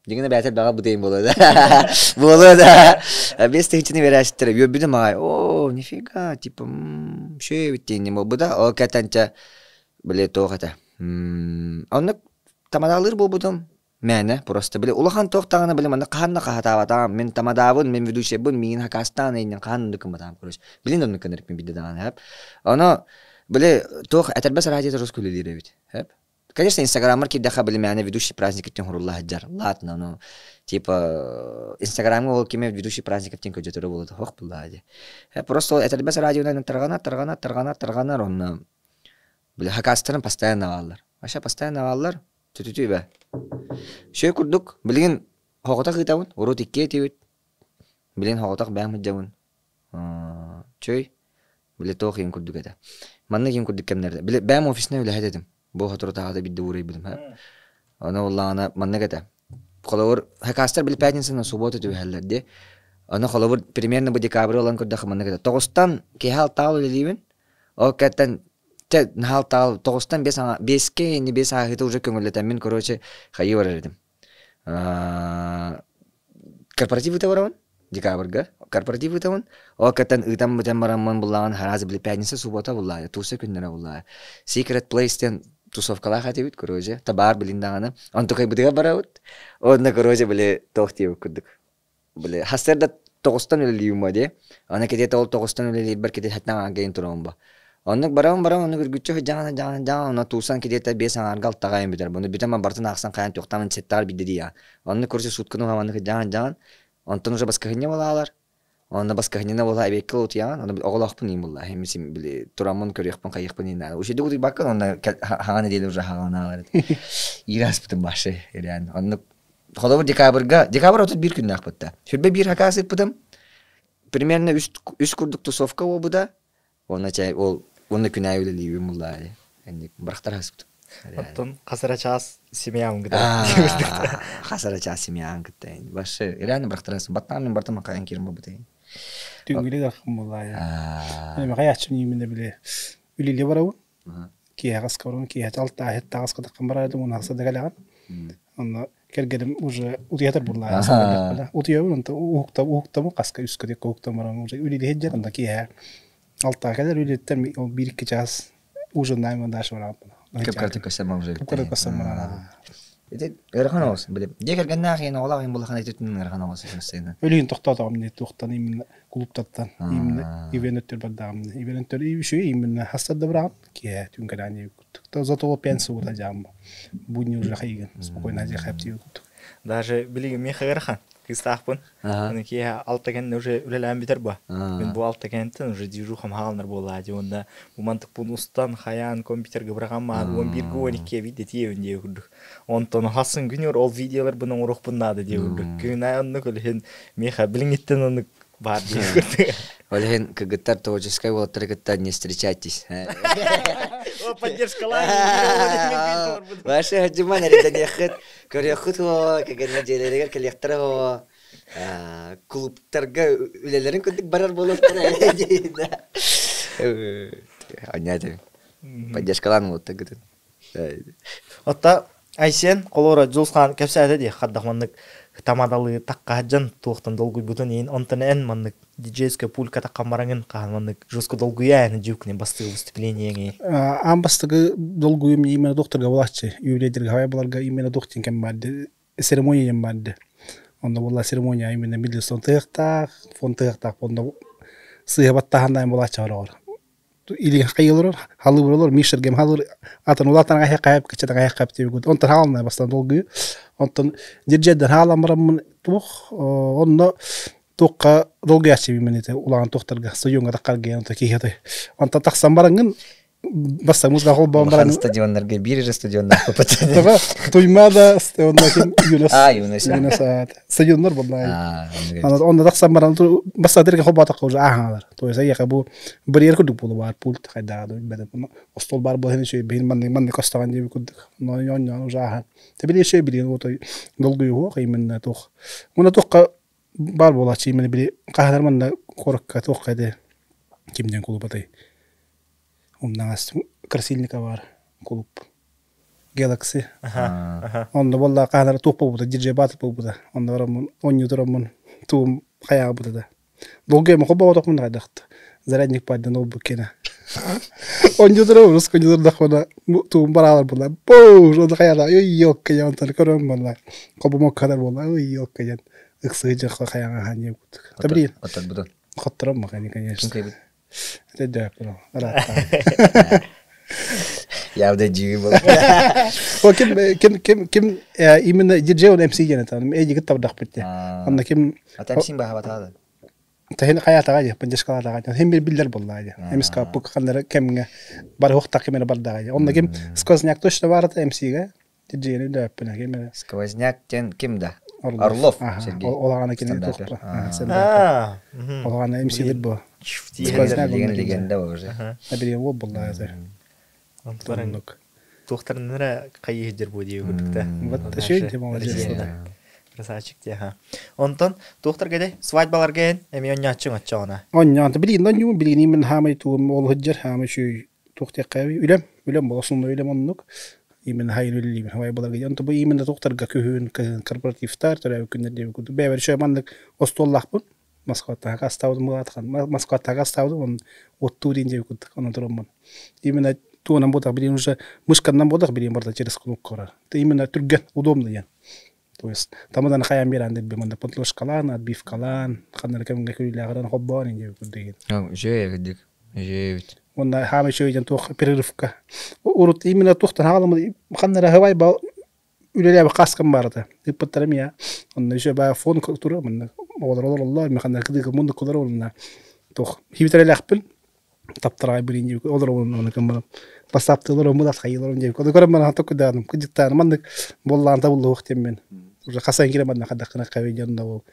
Дегене бәтер бага бутейм болду. Болду. 5 тыгынчаны берәштер. Йөбидим ай. О, нифига, типа шөй биттен нема буда. О катанча биле тоғата. Онны тамадалыр болбудum. Мәне просто биле улахан тоқтағаны биле мана қанна қахатаватам. Мен тамадавын, мен ведущебін, мен хакастан eynen қанны кымбатам короче. Билин онны көнеріп мен бидедаған хеп. Оны биле тоқ әтербәс радиода роскулелер бит. Хеп. Конечно, инстаграммар кидеха биле мәне ведущий праздник иттен хурулла хаджар. Ладно, ну типа инстаграмга ол кеме ведущий праздник иттен көжөтөрө болот. Хок булла. Просто әтербәс радионан таргана онны биле хакастарын постоянно алалар. Аша постоянно алалар. Түтүтү бе. Шөй курдук, билген хоготак итабын, урут икке тибит. Билген хоготак бәм жабын. Чөй биле тохин курдук эте. Манны ким курдук кемнерде. Биле бәм офисне үле хедедим. Бу хатуртагы бидде урый билим, ха. Аны уллана манны кете. Холовор хакастар биле пятницаны суббота түбәлләрде. Аны холовор примерно бу декабрь olan курдак манны кете. Тогыстан кехал тау лебин. О кеттен нахал тал тогыстан 5ке инде 5 агыты уже көңүлөтөм мен короче хайы барардым. Корпоратив ытабарам декабрьга. Корпоратив ытабын. О каттан ытам барамын буллаган харазы биле пятница суббота булла. Тусы күннәре булла. Secret Place-тен тусовкалар хатыбыт короче. Табар билиндаганы. Антокай бидега барабыт. Онда короче биле тохтип күрдүк. Биле хастерда тогыстан элелиюмаде. Ана кетет ол тогыстан элелип бер кетет хатнага гейн турамба. Оннук барам оны күргүччө жана тусан кидете бесаң аргал тагайын битер. Буну битема бартын аксан каян токтамын сеттар бидди дия. Онны көрсө суткану хаваны жан. Онтон уже баскахыне болалар. Онда баскахыне бола абекке утян. Оны оголакпын им болла. Хемисим биле турамын көрөкпүн кайыкпын ина. Ушеде гуди баккан онда хаганы дели уже хаганалар. Ираспытын башы. Yani онны холовор декабрь отут бир күн акпытта. Шөбе бир хакасы пытым. Примерно 3 курдук тусовка болбуда. Оны чай ол оны күнәй үлелиюм муллары. Энди бирактар хаспыт. Оттон касара час семьям гыда. Касара час семьям гыда. Башы реально бирактар хас. Баттан мен бартам кайын кирим болбутай. Түнгүле акым муллары. Эми каячым немине биле. Үлеле барабы? Кия гаскорун, кия талта хетта гаската камбарады уна хасада галаган. Онна кергедим уже утиятыр буллары. Утиябын онта уктамы каска үскө дек уктамарам уже үлеле хеджер онда кия. Altta kadar ülketten bir iki çaz ucundan da şu an. Köpkartı kasama уже. Köpkartı kasama. Эти эрхан olsun биле. Дегер геннахин олагын булхан айтытын эрхан olsun сен. Өлүн токтотом не токтан именно клубтаттан именно ивенттер бардам. Ивенттер şu именно хасада брам ки түнгөрани күттүк. Зато пенсу да жам. Буни уже хайган. Спокойно же хапти күттүк. Даже билиги мен хагархан. Кыстахпын. Аники алтаген уже үлеләм битер ба. Мен бу алтагентен уже движухам хагалнар болады. Онда бу мантык бун устан хаян компьютерге бирагамма 11 12 видео тиевинде күрдүк. Онтон хасын күнөр ол видеолар буның урук бунады деп күрдүк. Күнә онны көлһен меха билингиттен онны бар деп күрдүк. Олен кыгыттар творческой волтаргыттар не встречайтесь. О, поддержка лайна. Ваши хаджиман реданехет, корехут о, кагана желерегер коллектор о, клубтарга үлелерин күндүк барар болот кара. Понятно. Поддержка лайна вот так это. Отта Айсен колора Жулсхан кепсәде ди хаддахманнык тамадалы таккаҗан туктан долгуй бутын ин онтан маннык диджейская пулька таккамараңын каһанманнык жестко долгуяны жукны басты выступление. Бастыгы долгуйым именно докторга булачы. Юледерге хавай буларга именно доктин кем барды. Церемония барды. Онда була церемония именно мидлсон тыктак, фон тыктак онда сыйбаттагандай булачы бар. Или хайылыр, халылыр, мишергем халыр, атын улатан гайкап, кичен гайкап деп гот. Онтан хална бастан долгуй. Онтан диржеден халамрам тух, онда туққа долгуячы бименете улаган тохтарга союнга таккарга онта кийете. Онта таксан бараңын басса музга хол бамбаран стадионнарга бир же стадионнар попатады. Таба туймада стадионда ким Юнус. Юнус. Юнус. Стадионнар буллай. Онда таксан баран басса дерге хол батак уже ахалар. То есть аяка бу бир ер күдүк болу бар пульт кайдагы беден. Остол бар бу хene şey бин манны костаган деп күдүк. Но йон уже аха. Тебиле şey билген ото долгую хо кыймын тох. Муна тохка бар болачы именно били кахарманда коракка тохкады кимден клуб атай. Ондан ас красильника бар клуб Galaxy. Онда болла кахар тохпо буда диджей батып буда. Онда барамын 10 юдрамын тум каяга буда. Долгой мо хобо тохмун кайдакты. Зарядник падды ноутбукена. 10 юдрам руско юдрдахона тум баралар була. Бо, жонда каяда йок каян тан көрөм болла. Кобо мо кадар болла йок каян. Эксыжа хаяга хане бут. Табрин. Отат будан. Хоттырам мага, конечно. Кайбыт. Это да, рата. Я да жиги бол. О ким именно диджей он MC гена там. Эди гыттап дахпытты. Анда ким Атамсин бахабатады. тахин хаятага же пандешкалатага хем бир билдер боллайды. Эмиска пук кандара кемге бар хокта кемер бардага. Онда ким сквозняк точно барат MC-ге. Диджейни да пена кем. Сквозняк тен кимда? Орлов Сергей. Олагана кене тохта. Олагана MC деп бу. Легенда уже. Абире во боллайды. Онтан тохтарнара кайы хеджер бу деп күрдүктө. Вот шей деп молодец. Красавчик те ха. Онтон тохтарга свадьбаларга эми онячың ачана. Оннянты билин онню билин мен хамай туум ол хеджер хамай шу тохтакави үлем болсун үлем оннук. Имен хайрулли мен хавай баларга онто бу имен тохтарга көһүн корпоративтар төрөп күндөр деп күдү. Бевер шу мандык остоллахпын. Маскоттага астауды мугаткан. Маскоттага астауды он оттурин деп күдү. Аны турамын. Именно туунан бодак билин уже мышкандан бодак билин барда через кнопкалар. Это именно түрген удобно ян. То есть тамадан хаям беран деп мында подлошкалан, отбив калан, хандар кемге күйләгәрен хоббан деп күдеген. Жөй дик. Жөй. Онда хаме шөйден тох перерывка. Урут именно тохтан халамы хандар хавай ба үлеләбе каскан барды. Диптарым я. Онда ше ба фон туры мында. Олар мен хандар кидек мында кулар олна. Тох хибитереләкпил. Таптырай билин деп олар оны кем бастаптылар мында хайылар деп. Көрөм мен хатта кудан кидиктан мында болланда булды вакытым мен. Уже касан кире мында хадакына каведянда ол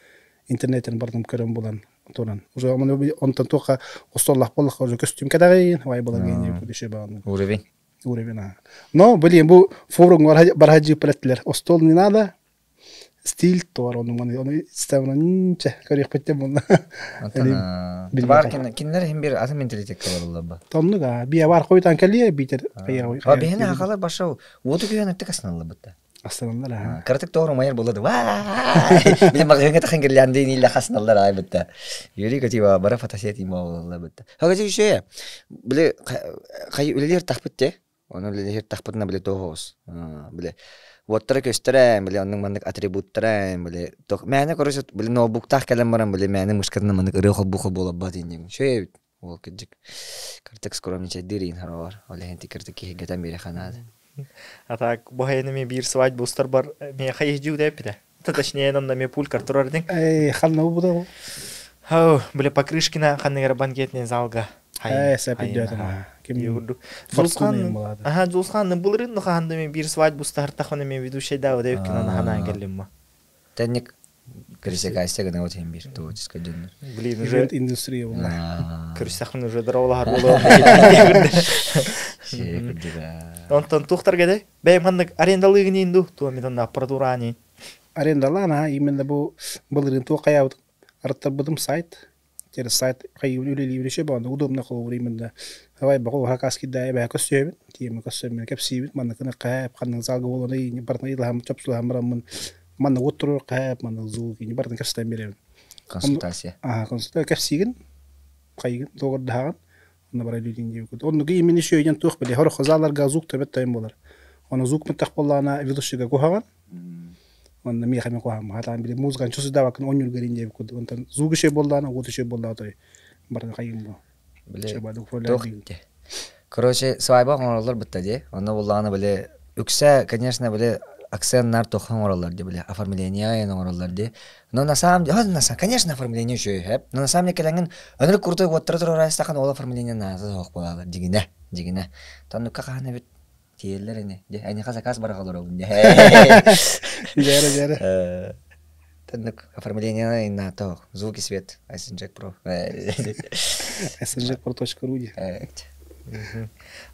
интернеттен бардым көрөм булан туран. Уже онтан тока остоллах боллах уже костюм кадагын вай балагын деп деше бааны. Уровень. Но блин бу форум бархаджи плетлер. Остол не надо. Стиль товар он ставлен ниче көрөк петтем булна. Бар киндер хем бир аты менталитет калар ба. Тоннуга бия бар койдан келе битер кайга. Ха бехне акала башау. Оду күйөнөк текасын албатта. Астаналар. Картык тоору майыр болду. Мен магага тахын келгенде ила хасналар айбытта. Юри катива бара фотосети мавалла бытта. Хага жеше. Биле кай үлелер тахпытте. Оны үлелер тахпытна биле тоос. Биле Воттар көстөрөм, биле анын мандык атрибуттарым, биле ток. Мени көрөсөт, биле ноутбуктак келем барам, биле мени мушкадын мандык рыхол бухол болуп ба дейм. Шөй ол кыжык. Картык скромниче дирин харар. Оле хенти кыртык кигетен бере ханады. А так, бухайнами бир свадьбу устар бар, мне хайжу да пида. Это точнее, нам на мне пулькар турардин. Хална убуда. Хау, бля, покрышкина ханнегар банкетный залга. Сәпиддәтем. Кем Зулхан, ага, Зулхан, булрын ну хандами бир свадьбу устар таханы мен ведущий да, вот эвкин она хана геллем. Тенник крисекайся гына вот бир творческий день. Блин, уже индустрия була. крисахын уже дровлар боло. Онтон тухтар геде, бәйм ханнык арендалыгын инду, то метон аппаратурани. Арендалана именно бұл рынок тоқаяуды. Арттар будым сайт. Через сайт қайылы банда удобно қылу временно. Давай бағу хакаски дай бәй көсөбін. Тиемі көсөбін кәпсейбін. Манда кіні қайып, қанның залғы болуына ейіне бартына илхам, чапсулы хамырамын. Манда отырыр қайып, манда зұл кейіне бартына кәпсітен беремін. Консультация. Консультация кәпсейгін. Қайығын, тоғыр дағын. Онда бара үйлейін деп көді. Оны кейін мен еще үйден тоқ біле. Хоры қызаларға зуқ төбет тайым болар. Оны зуқ мұттақ болағына ведущийға көғаған. Онда мен қаймен қоғам. Хатан біле музыканы чөсі дабақын 10 үйір көрейін деп көді. Онда зуғы ше болағына, оты ше болағына. Бартына қайығын бұл. Біле, короче, свайба қоңыралар бұтта де. Оны болағына біле, үксе, конечно, біле, акценттар тоққан оралар де, біле, оформление оралар де. Но на самом деле, конечно, оформление жөй, но на самом деле, келеңін, өнір күрті өттірі райыстақын ол оформление назы оқ болағылар, дегіне. Тон нүкка қағаны бет тиелер әне, әне қазакас барағалар оғын де. Жәрі. Тон нүк оформление на тоқ, звук и свет, Айсенджек Про. Айсенджек Про.ру де.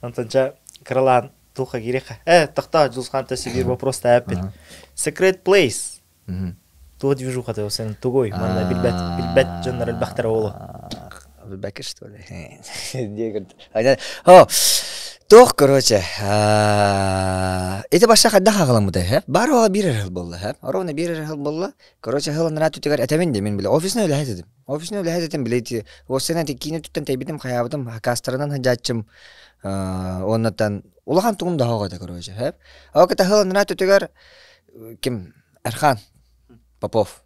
Антонча, крылан, туха гиреха. Тахта, Зулхан, ты себе вопрос тапит. Secret Place. То движуха ты усен тугой, манна билбет дженнер албахтара олу. Билбекер, что ли? О, тох, короче, это баша хадда хағылам бұдай, баруға бірер хыл болды, оровна бірер хыл болды, короче, хылын рату тегар әтәмен де, мен біле, офисіне өлі әдедім. Офисіне өлі әдедім, білейті, осына теккені түттен тәйбедім, қаябыдым, кастырынан хажатчым, оннаттан, улахан туғым да хоғады, короче, Ау кәті хылын рату тегар, кім, Әрхан Попов,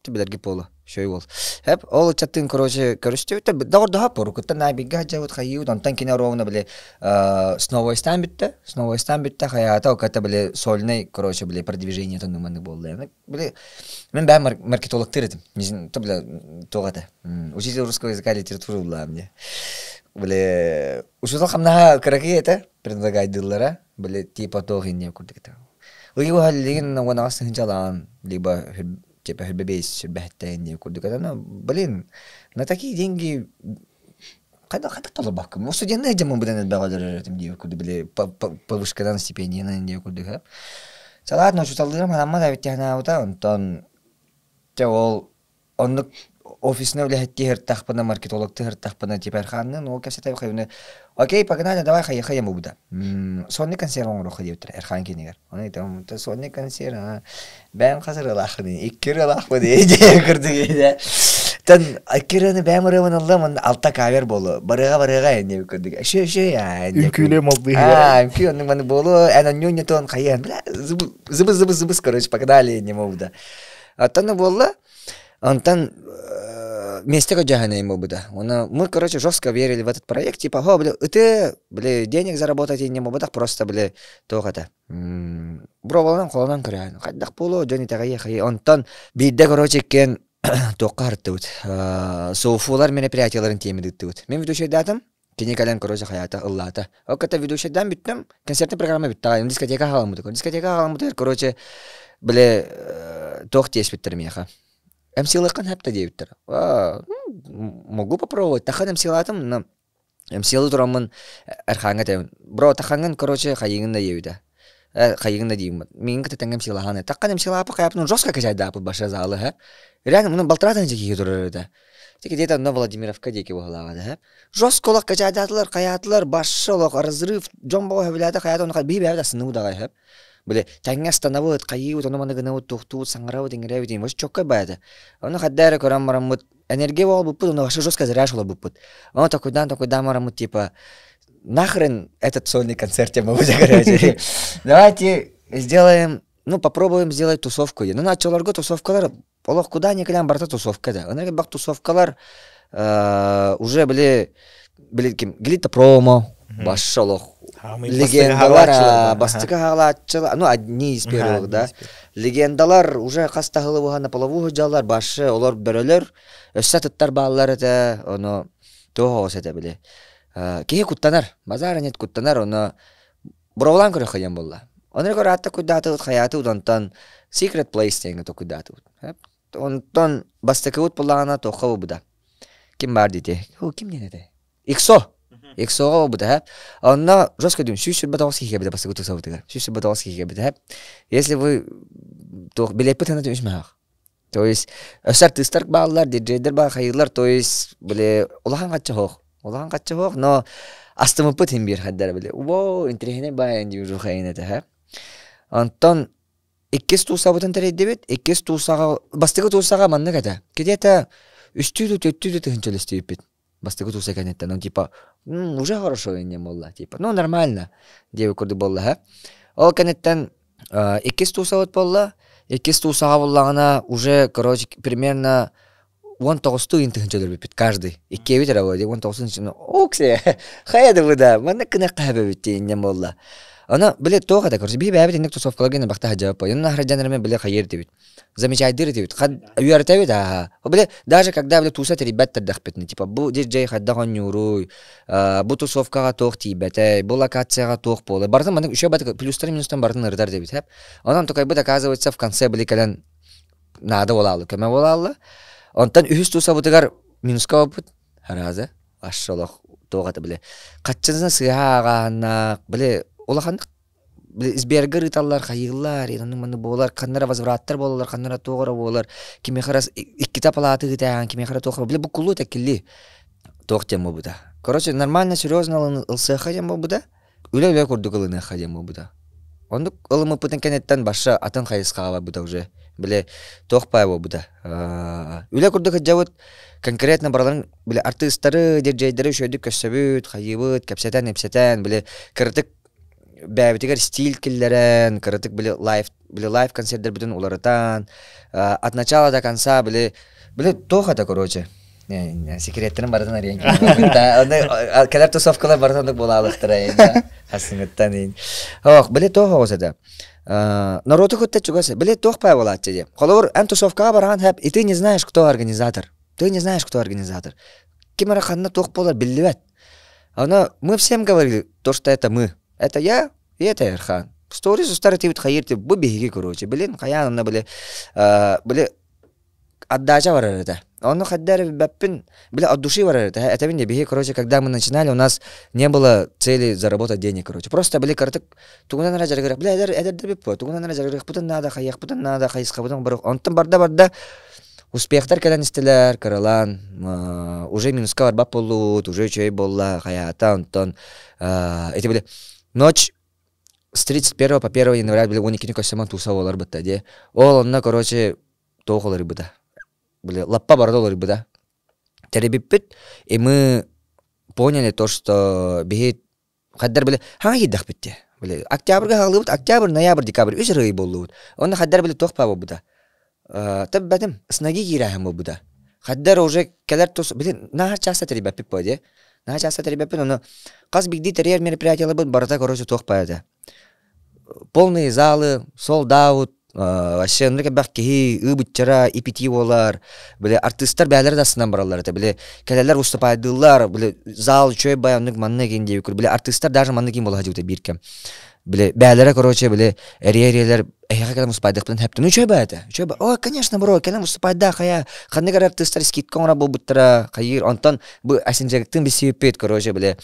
ты білерге полы, шөй бол. Ол чаттың, короче, көрісті өтті, дағыр дұға пору, күтті нәбігі жауыд қайыуд, онтан кені ровны біле, сновойстан бітті, қаята, ол кәті біле, сольный, короче, біле, продвижение тонныманды болды. Мен бәй маркетологтыр едім, то біле, тоғады. Учитель русского языка литературы была мне. Біле, учитель қамнаға қарақи еті, предлагайдылара, біле, типа тоғын не көрдік. Уйгу халлигин нагонағасы хынчалаған, либо типа хербебейс бәхттәйін не көрдік. Блин, на такие деньги қайда толы баққым. Осы денне жамын бұдан әдбәғалар әретім де көрді, біле, повышкадан стипендияны не көрдік. Салатын учуталдырым, анамма да беттяғына аута, онтан ол онлық офисіне өлі херттақпына, маркетологты херттақпына типа Әрханның, ол кәсі тәбі қайбыны, окей, погнали, давай қайы мұбыда. Сонны консерв оңыру қайы өттір, Әрхан кенегер. Оны айтам, сонны консерв, бәм қазір ылақыны, иккер ылақпы дейде көрді кейді. Тан, иккеріні бәм ұрымын ұлым, алта кавер болу, барыға әнде көрді. Шö, Үмкілем олды. Үмкілем оның маны болу, әнін нөне тоғын қайын, зыбыз, короче, погнали, не мұбыда. Аттаны болу, Антон месте каджахана ему буда. Мы, короче, жестко верили в этот проект. Типа, ты, денег заработать не могу, просто, то-то. Бровалан, холонан, корян. Хаддах полу, Джонни Тагаяхай. Антон, бидде, короче, кен тоқартут. Соуфулар мероприятияларын темедіттут. Мен ведущий датым, кенекален, короче, хаята, ыллата. Оката ведущий дам биттім, концертный программа битта. Дискотека халамыды. Короче, тоқ тес биттір меха. МСЛ-қан хәпті дейбіттір. Могу попробовать. Тахан МСЛ-атым, МСЛ тұрамын Әрханға тәуін. Бро, таханғын, короче, қайығында дейбіді. Қайығында дейбім. Мен кітетен МСЛ-ағаны. Таққан МСЛ-апы қаяпының жостқа кәжайды апыл башы залы. Реально, мұның балтыратын жеке тұрырды. Теке дейті ұнна Владимировка дейке бұғылағады. Жостқа олақ кәжайды атылар, қаятылар, башы олақ, разрыв, жон бағу әвіледі, қаят оны бейбі әвді сыны ұдағай. Біле, тәңе станавыд, қайыуд, оны маны гынауд, тұқтуд, саңырауд, еңірәуд, еңі, чоккай баяды. Оны қаддәрі көрам марамыд, энергия бол бұппыд, оны ваши жестко зряш ола бұппыд. Оны такойдан марамыд, типа, нахрен этот сольный концерт я могу загорать. Давайте сделаем, попробуем сделать тусовку. Ну, началарго тусовкалар, олох куда не калям барта тусовка, да. Оны бақ тусовкалар уже были гелита промо, башшолох Хамы легендалар бастыга хагалатчылар, ну одни из первых, да. Легендалар уже кастагылы на половую жалар башы олар бөрөлөр өссатыттар баалар эте, оно тоос эте биле. Кеге куттанар, базар нет куттанар, оно бровлан көрө хаян болла. Онор көрө атта кудаты хаяты удандан secret place деген то кудаты. Онтон бастыкы боллагана тохабы буда. Ким бар дите? О, ким денеде? Иксо буда. Онна жестко дим, шүшүр батавски хебе бастыкы тусабытыга. Шүшүр батавски хебе. Если вы то билет пытана төшмәк. То есть артисттар баллар, диджейдер ба хайырлар, то есть биле улахан качы хок. Но астымы пытын бир хаддар биле. Во, интерехне ба энди уже хайнете, ха. Антон иккес тусабытын терейдебет, иккес тусага бастыгы тусага манны ката. Кедета үстүлү төттүлү тынчылыстыйбит. Бастыгы туса канетта, ну типа, уже хорошо не молла, типа. Ну нормально. Деби курды болла, ха. Ол канеттан иккес тусабыт болла, иккес тусага боллагана уже, короче, примерно 19 интынчылыр бит каждый. Икке бит работе 19. Оксе. Хаяды буда. Мана кына кабы бит не молла. Она, блядь, тоха да, короче, би бабит инек тусовка лагена бахта хаджа по. Yana храджанерме блядь хайер дебит. Замечательный дебит. Хад уярта бит, ага. Блядь, даже когда блядь тусат ребята дахпетны, типа бу диджей хаддахан юруй, бу тусовкага тох тибете, бу локацияга тох поле. Бартан мана еще бат плюстар минустан бартан ырдар дебит, хеп. Онан только бит оказывается в конце блядь кален надо болалы, кеме болалы. Онтан үхүс тусабытыгар минуска опыт. Хараза. Ашшолох тоғаты біле. Қатчынызна сыяғана, біле, олақандық, біле, избергір италлар, қайығылар, енаның маңы болар, қаннара возвраттар болалар, қаннара тоғыра болар, кеме қарас, иккита палаты гитаян, кеме қара тоғыра, біле, бұл күлі тәкілі тоқ тем бұда. Короче, нормально, серьезно ылсыға дем бұда, үлі-үлі көрдік ылыны қадем бұда. Ондық ылымы пытын кенеттен башы атын қайысқаға бұда уже. Биле тоқпай бұда. Үлі көрдік жауыт конкретно бараларын биле артисттары, диджейдері шөйдік көссөбіт, қайыбыт, кәпсетен, биле кірдік бәбітігер стиль келлерен, кірдік биле лайв концерттер бүтін оларытан, от начала до конца биле тоқата, короче. Секреттерін барытын ариян кейін. Кәлер тусовкалар барытындық болалықтыра. Асыңыттан ең. Биле тоқа осады. Народу хоть чугасы, блин, тох павлат тебе. Колор антусовка баран хэп, и ты не знаешь, кто организатор. Кимара ханна тох полар билливет. Мы всем говорили, то, что это мы. Это я, и это Эрхан. Сторис устарите вид хайрти, бубиги, короче. Блин, хаян на были отдача варарета. Он хаддар баппин, от души варарета. Это винди биги, короче, когда мы начинали, у нас не было цели заработать денег, короче. Просто были коротко, тугуна на жаргах, это дебипо, тугуна на жаргах, путан надо хайска, потом барух. Он там барда, успехтар когда нестелер, каралан, уже минуска варба полут, уже чей болла, хаята, Антон. Эти были ночь с 31 по 1 января были уникини косяма тусаволар бытта, де. Он на, короче, тохолар быта. Были лаппа бардолар быта. Теребиппит, и мы поняли то, что бегит хаддар были хангидах битте. Были октябрьга халыбыт, октябрь, ноябрь, декабрь, үз рый боллубут. Он хаддар были тохпа быта. Таббатым снаги гирахым быта. Хаддар уже келер тос, были на часто теребиппит поде. На часто теребиппит, но каз бигди терьер мероприятия быт барата, короче, тохпа это. Полные залы, солдаут, вообще, ну, как бахки, ыбытчара, и питьеволар, были артисттар бәлер дасынан баралар, это были, келелер уступайдылар, были зал, чой баяннык манны кенде, были артисттар даже манны кен болға жаута биркем. Были бәлері, короче, были эриерелер, эйха келем уступайдық білін хэпті, ну, чой бәді? О, конечно, бро, келем уступайдақ, хая, қаннығар артисттар скидкон ра бол бұттыра, қайыр, онтан, бұл әсенжектің бір себепет, короче, были,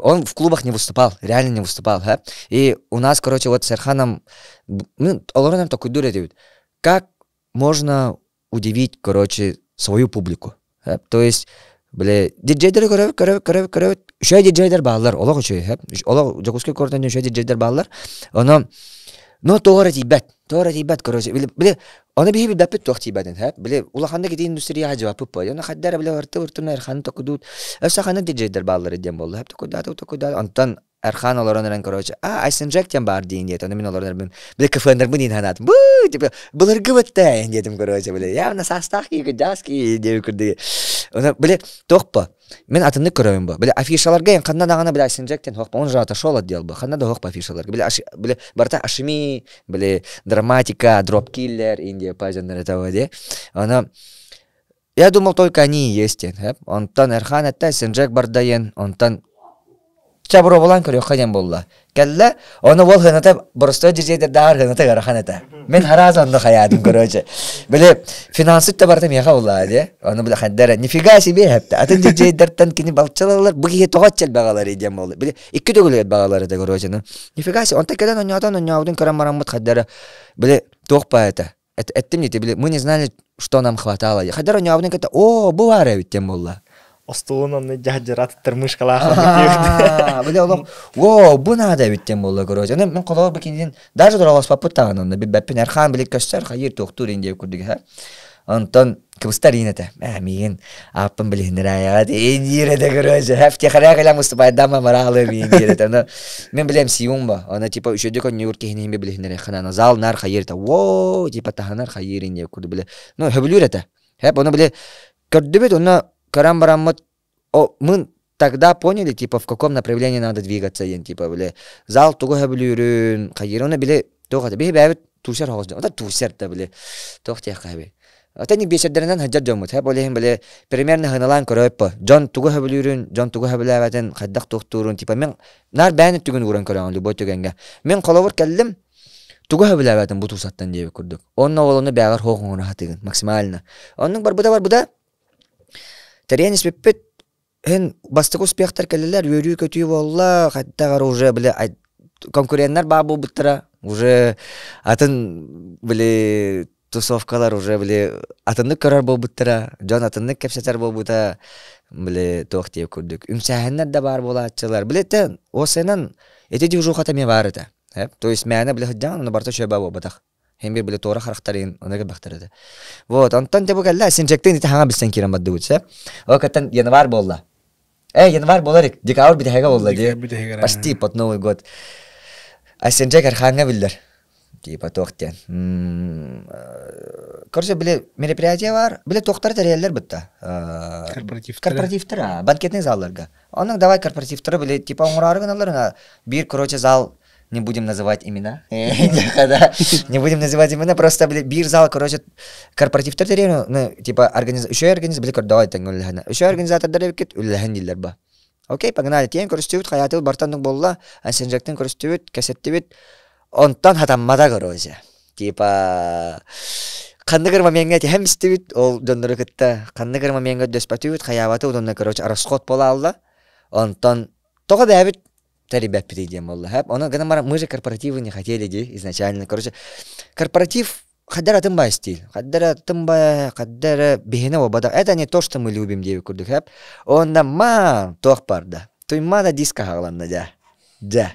он в клубах не выступал, реально не выступал, ха? И у нас, короче, вот с Эрханом, мы нам такой дуре делают. Как можно удивить, короче, свою публику? Ха? То есть, диджейдер, еще диджейдер баллар, олог учу, ха? Олог, джакуски коротан, еще диджейдер баллар, но тоора тибет, короче, Onu bir dapet tohti baden hep. Bile ulahanda gidi industriya hacıvapı pa. Onu haddara bile orta erxanı tokudut. Ösa xanı diyecekler bağları diyen bollu. Hep tokudat. Ondan erxan olaran karoç. Aysenjek diyen bar deyin diyet. Onu min olaran ben. Bile kafanlar bunu inanat. Bu tipe bular gıvıtta diyedim karoç bile. Ya nasıl hastah ki gıdas ki diye kurdu. Onu bile tohpa. Men atını kırıyorum bu. Bile afişalarga yan kanna dağına bile Aysenjek'ten hoqpa. Onu rata şola diyor bu. Kanna da hoqpa afişalarga. Bile barta aşimi bile dramatika, drop killer Индия пажандар этого де. Она я думал только они есть, хеп. Онтан Эрхан это Сенджек бардаен, онтан чабро болан көрө хаден болла. Келле, оны бол ханата просто дижейдер дар ханата Эрхан это. Мен харазан да хаядым короче. Биле финансы да барда меха болла де. Оны биле хаддара нифига себе хепте. Атын дижейдерден кини балчалалар буги тогачел багалар идем болду. Биле икки дөгөлөт багалар да короче. Нифига себе онта кедан онядын карамараммыт хаддара. Биле тохпа это. Это мне тебе, мы не знали, что нам хватало. Хадара у него говорит, о, бывает ведь тем было. Остуунан жаһжырат тырмышкалаах. Бля, о, бу надо ведь тем было, короче. Мен колор бекинин, даже дуралас попытан, он беппин Эрхан билик каштар хайыр тохтур инде курдыга. Антон кустаринете. Мин аппын билинерая. Индиреде, короче. Хефти харагала мустапай дама маралы индирете. Мен билем сиумба. Она типа еще декон Нью-Йорке хинеме билинере хана зал нар хайырта. Во, типа таханар хайыр инде курды биле. Ну, хеблюрете. Хеп она биле курдыбет, она карамбараммат. О, мы тогда поняли, типа, в каком направлении надо двигаться, типа, биле. Зал туго хеблюрен, хайыр. Она биле тохата. Бе бе тушар хозда. Это тусерта биле. Тохте хабе. Атаник бешердеринен хаджат жомут. Хеп олехим биле примерно хыналан көрөппө. Жон тугу хабилүрүн, жон тугу хабилабатын хаддак тохтурун типа мен нар бәни түгүн уран көрөң любой түгөнгө. Мен коловур келдим. Тугу хабилабатын бу тусаттан деп көрдүк. Онна олону бягар хогуна хатыгын максимально. Онун бар буда. Теренис беппет эн бастык успехтер келелер, өрүү көтүү болла, хаттагар уже биле конкуренттер бабу буттара, уже атын биле тусовкалар уже биле атынны көрөр болбуттара, жон атынны кепсетер болбута биле тохтеп көрдүк. Үмсәһеннәр да бар булачылар. Билете осенен эти уже хатаме бар это. То есть мәне биле хаҗан, аны барта шөбә болбатак. Hem bir bile tora характарын ona baktırdı. Вот, ondan da bu geldi. Sinecekten ite hanga bilsen kiram baddı uçsa. Hakikaten yanvar bolla. Yanvar bolarik. Dikavur bir hega bolla diye. Почти под Новый год. А Синджекер хanga bildir. Типа тохтен. Короче, биле мероприятие бар. Биле тохтар терелер битта. Корпоративтер. Банкетный залларга. Оның давай корпоративтер биле типа оңрарыгыналарына бир короче зал. Не будем называть имена. Не будем называть имена, просто бир зал, короче, корпоративтер терен, ну, типа еще организация, давай таңгыллахана. Еще организатордар бекет үлләһен диләр ба. Окей, погнали. Тен көрсөтүбүт хаятыл бартандык болла, Сенджектен көрсөтүбүт, кассеттебит. Онтан хатаммада короче. Типа кандыгыр моменге һәм истебит, ол дондыры кытта. Кандыгыр моменге дөспәтүбүт, хаябаты удонна короче, расход бола алла. Онтан тога бәбит ребят перейдем, Аллах. Он говорит, мы же корпоративы не хотели изначально. Короче, корпоратив хаддара тымбай стиль. Хаддара тымбай, хаддара бихина обада. Это не то, что мы любим, деви курдык. Он на ма тох парда. Той мана диска хагланна, да.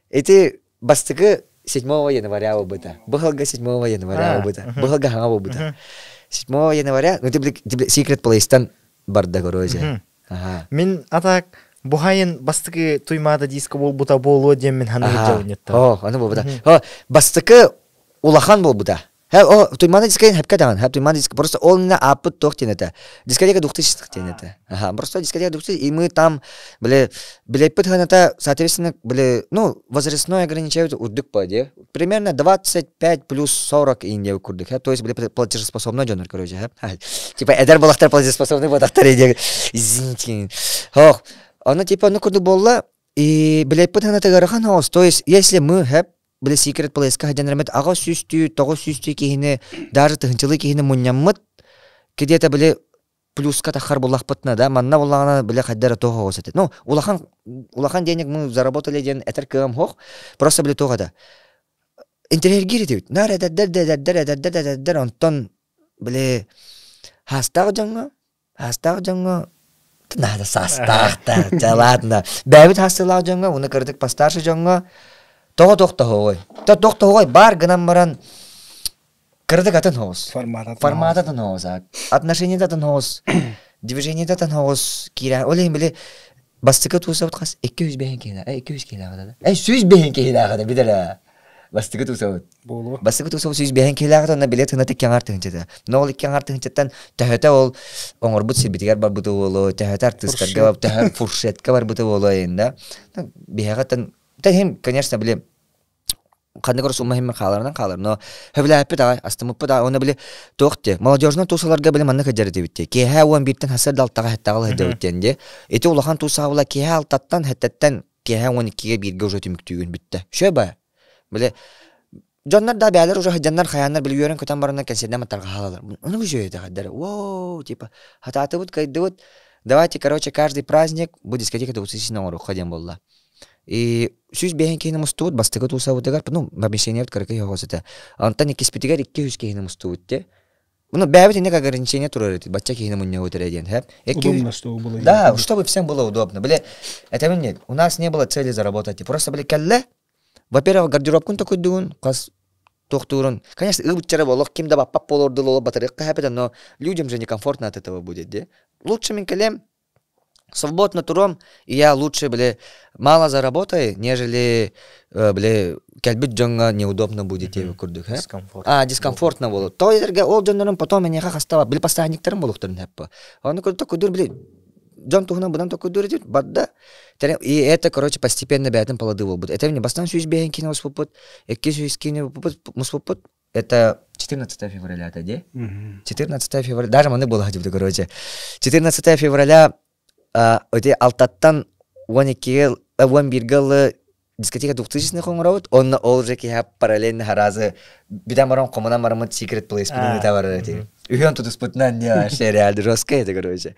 Эти бастыгы 7 января обыта. Бахалга 7 января обыта. Бахалга хама обыта. 7 января, ну ты секрет плейстан барда, короче. Мин атак Бухайын бастыкы туймада диско болбута болу дем мен ханы жауынетта. Аны болбута. Бастыкы улахан болбута. Туймада дискайын хапкадан. Туймада диско просто ол мина апыт тохтенете. Дискотека 2000 тенете. Просто дискотека 2000, и мы там, билеппет ханата, соответственно, ну, возрастное ограничение удык паде. Примерно 25 плюс 40 индия курдык. То есть, платежеспособный джонер, короче. Типа, эдер балахтар платежеспособный балахтар индия. Извините. Она типа, ну, куда была, и, билеппет ханата гарахан хаос. То есть, если мы, Биле секрет плейска хадянармет ага сүстү, того сүстү кихине, даже тыгынчылы кихине мунняммыт, кедета биле плюска тахар буллахпытна, да, манна буллагана биле хаддара того осетет. Ну, улахан денег мы заработали ден этер кым хох, просто биле того да. Интерьергирит, нар эдер, онтон биле хастаг жаңга, надо састахта, ладно. Бәбит хастылаг жаңга, уны кырдык постарше жаңга, Тоқтогой бар гынан баран Кырдык атын хоос. Формат. Формат атын хоос. Отношения атын хоос. Движение атын хоос. Кира. Олейм биле бастыкы туса утқас 200 бehen кейна. 200 кейна гада. 100 бehen кейна гада бидера. Бастыкы туса. Болу. Бастыкы туса 100 бehen кейна гада на билет хына тек яңар тынчыда. Нол ик яңар тынчыттан тәһәтә ол оңорбут сибитигәр бар буту боло. Тәһәтәр тыскарга тәһәр фуршетка бар буту боло инде. Бехагатан тәһим, конечно, биле Кандай көрсө мөһим халардан халар, но хәбләпе да, астымыпы да, оны биле тохте. Молодежьны тусаларга биле манны кәҗәр дибитте. Кеһә уан биттен хәсәр далтага хәттәгыл дәвтенде. Эти улахан тусаула кеһә алтаттан хәттәттән кеһә 12-ге биргә уже тимиктүгән битте. Шәба. Биле Жаннар да бәләр уже хаҗаннар хаяннар биле йөрен көтән барына кәсәдә матарга халалар. Аны үҗе дә хәдәр. Воу, типа, хататы бут кайды бут. Давайте, короче, каждый праздник будет дискотека до 2000 урок ходим болла. И сүз бehen кейне мустуут бастыгы туса утыгар, ну, объяснение вот каракай хогосыта. Антан 200 200 кейне мустуут те. Ну, бәбит инде ограничение турар, бачча кейне муння утыра ден, хэп. Удобно, чтобы было. Да, чтобы всем было удобно. Бле, это нет. У нас не было цели заработать. Просто, бле, калле. Во-первых, гардеробкун такой дуун, кас тохтурун. Конечно, вчера волок ким да баппа полорду лоло батарейка хэпета, но людям же некомфортно от этого будет, де. Лучше мен калем свободно туром, и я лучше, бле, мало заработаю, нежели, бле, кальбит джонга неудобно будет его курдук, хэп. Дискомфортно. Дискомфортно было. То ерге ол джоннорун потом меня хастава, бле, постоянниктерим болуктарын хэппа. Он такой дур, бле, Джон тухна будан такой дур идет, бадда. И это, короче, постепенно бятым полодывал будет. Это мне бастан сюз беген кино спупут, эки сюз кино спупут. Это 14 февраля, это где? 14 февраля, даже маны было ходить, короче. 14 февраля, оте алтаттан вон биргал дискотека 2000-х оңырауыт, онна ол же ки параллельно харазы бидамарон комунан марамыт секрет плейс пинуны тавары. Үйен тутуспутнан не вообще реально жестко это, короче.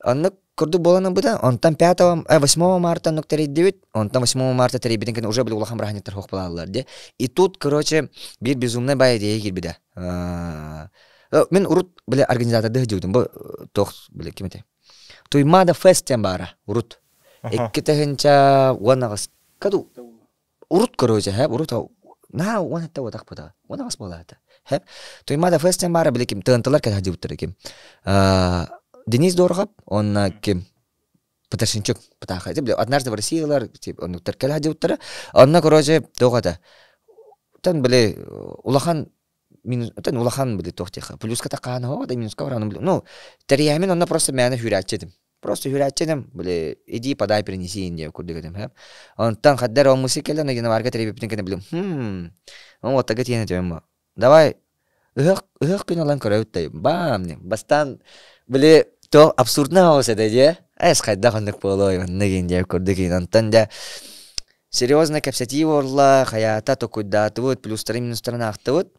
Анны курду боланы буда, онтан 8 марта нуктарей 9, онтан 8 марта тарей битен уже были улахан брахнеттер хоқ балалар, де. И тут, короче, бир безумный бай идея кирбида. Мен урут, бля, организаторды ходиудым, бо тох, бля, кемете. Туймада фестен бара, урут. Эккетехенча уанагас, каду. Урут, короче, хэп, урут, на, уан хетта ватах пуда, уанагас бола хетта. Хэп, туймада фестен бара, бля, кем, тыгантылар кет ходиудтар, кем. Денис Дорогов, он кем Паташинчук, Патаха. Однажды в России, он теркел ходил-то, он, короче, тогда. Там были улахан, там улахан были тохтиха. Плюс катакана, да минус кавран. Ну, терьямин, он просто меня хюрячетим. Просто хюрячетим, были, иди подай, принеси Индию, куда говорим. Он там ходил, он мусикел, на геневарке требипника, блин. Он вот так я на давай, их кинолан короче, бам, бастан, были то абсурдно осы де, қайда қандық болой, неген де көрдік, антан да серьезно кәпсәти орла, хаята токуйдаты вот, плюстары минустарын ақты вот,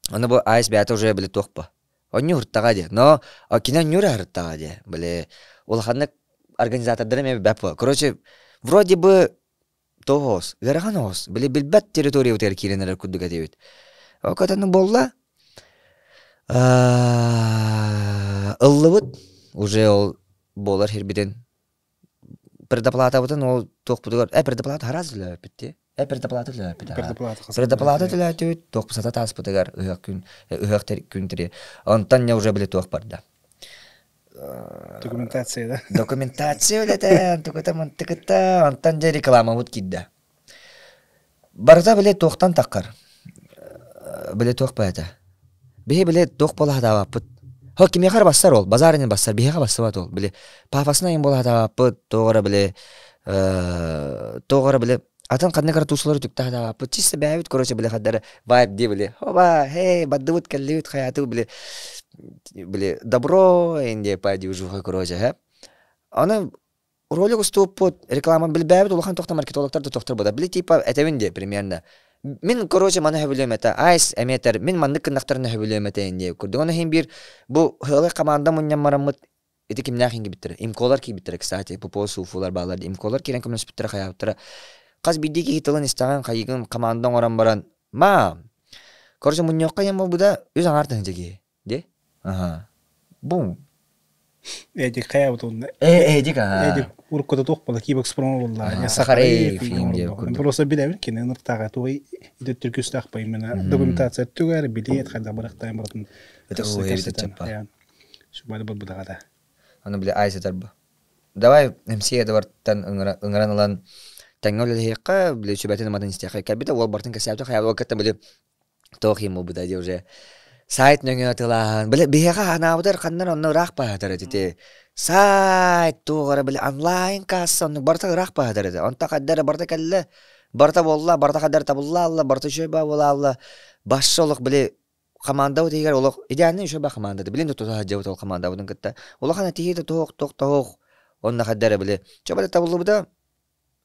оны бұл айс бәті уже білі тоқпа. Он не ұрттаға де, но кино не ұрттаға де, білі, олақанық организатордары мен бәпі. Короче, вроде бы тоғыз, ғараған оғыз, білі білбәт территория өтер керенерер күддігі дейбет. О, қатаны болла, ыллыбыт, уже ол болар хербиден предоплата бутын ол тоқпудугар предоплата хараз үлі өпітте предоплата үлі өпітте предоплата үлі өпітте тоқпысата таспудугар ұяқ күн тірі онтан не уже біле тоқ барда Документация, да? Документация үлі тән онтан же реклама бұд кидді барда біле тоқтан таққар біле тоқ бәді біле тоқ бола хадавапыт Хо кимехар бассар ол, базарынын бассар, бихега бассабат ол, биле, пафасына ем бола хадавапы, тоғыра биле, атын қаднекар тусылары түкті хадавапы, чисті бәйбіт, короче, биле, қаддары, вайб де, биле, хоба, хей, баддывыт, кәллевіт, хаяты, биле, добро, энде, пайди, ужуға, короче, хеп. Аны, ролик устуып под, реклама, биле, бәйбіт, улахан тоқта маркетологтарды тоқтар бода, биле, типа, әтәвінде, примерно. Мен, короче, маны хөбілем әті, айс әметер, мен манны кыннақтарына хөбілем әті әнде көрді. Оны хем бір, бұл хылы қаманда мұннан марамыт, еті кемнақ енге біттірі. Имколар ки біттірі, кстати, пупо суфулар бағларды. Имколар керен көмінес біттірі қаяптыры. Қаз бидеге хитылын істаған қайығын қамандан оран баран. Ма, короче, мұннаққа ем бұл бұда өз аңартың жеге. Де? Ага. Бум. Эдик хаябытын. Эдик Эдик уркота тохпала кибок спромо болла. Я Сахарей фильм деп көрдүм. Просто билем кен ныртага той иде түркүстак пай менә документация түгәр билет хәдә барактай бартын. Это ой, это чапа. Шубады бу дагада. Аны биле айсатарбы. Давай МС Эдвардтан ыңгыран алан таңгол лехка биле чөбәтен мадан истәхә кәбите ол бартын кәсәбе хәя вакытта биле тохим бу да уже сайт нөңгө атылан биле бега анабыдар каннан онны рах баатар дите сайт тугара биле онлайн касса онны барта рах баатар дите онта каддар барта келле барта болла барта каддар табылла алла барта чөбә була алла башшылык биле команда дигәр олык идеальный чөбә команда биле тутта җават ол команда будын кытта олык ана тиһе тох онна каддар биле чөбә табылды буда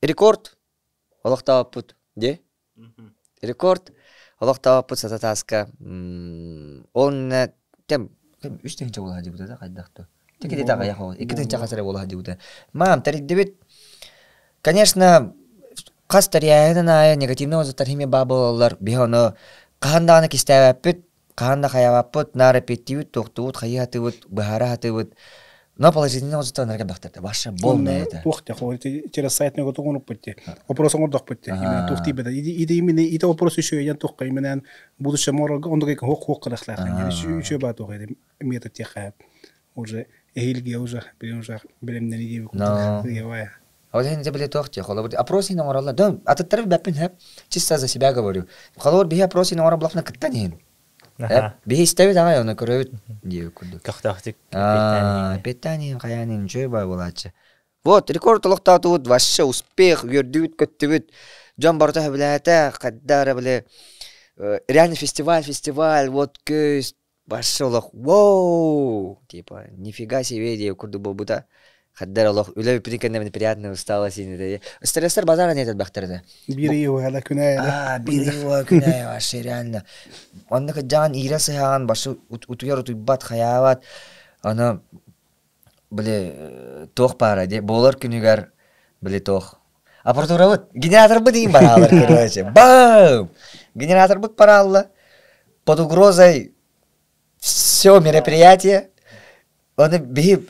рекорд олык табыт де рекорд олоқ таваппыт сататаска онна тем 3 теңче бола дибута да кайдакты текеде тага яхо 2 теңче касыра бола дибута мам тарик дебет конечно кастарияна негативный озаттар химе бабалар бихоно каханданы кистәвәппит каханда хаяваппыт нарепетивит токтубут хаятыбыт бахаратыбыт но положительный озаттар бактырда баша болмай это тухте хоти через сайт него тугунуп битти вопрос оңдок битти именно тухти беда иде именно иде вопрос еще ян тухка именно будущее морга ондой хок кырахлар еще ба туга иде метод теха уже эхилге уже билемден иде бу А вот они забыли тохти, холод. Опросы на моралла. Да, а ты требуешь бепин, чисто за себя говорю. Холод бия опросы на моралла блокна катанин. Бия ставит, а он кроет. Кахтахтик. Питание, хаянин, чёба булача. Вот рекорд лохтатут, вообще успех, вердют, каттывит. Джон Бартах блята, каддара бле. Реальный фестиваль, вот көст. Вообще лох, воу, типа, нифига себе, идея курду бобута. Хаддар Аллах, үләбі пірекенде мені приятный устала сені де. Стрессер базара не етеді бақтырды. Бири его, ала күнәйі. Бири его, күнәйі, вообще реально. Онды жан ирасы хаған, башы утуяр утуйбат, хаяват. Аны, біле, тоқ бара де. Болар күнігер, біле тоқ. Апартура бұд, генератор бұд дейін бара алыр, короче. Бам! Генератор бұд бара алды. Под угрозой все мероприятие. Он бихи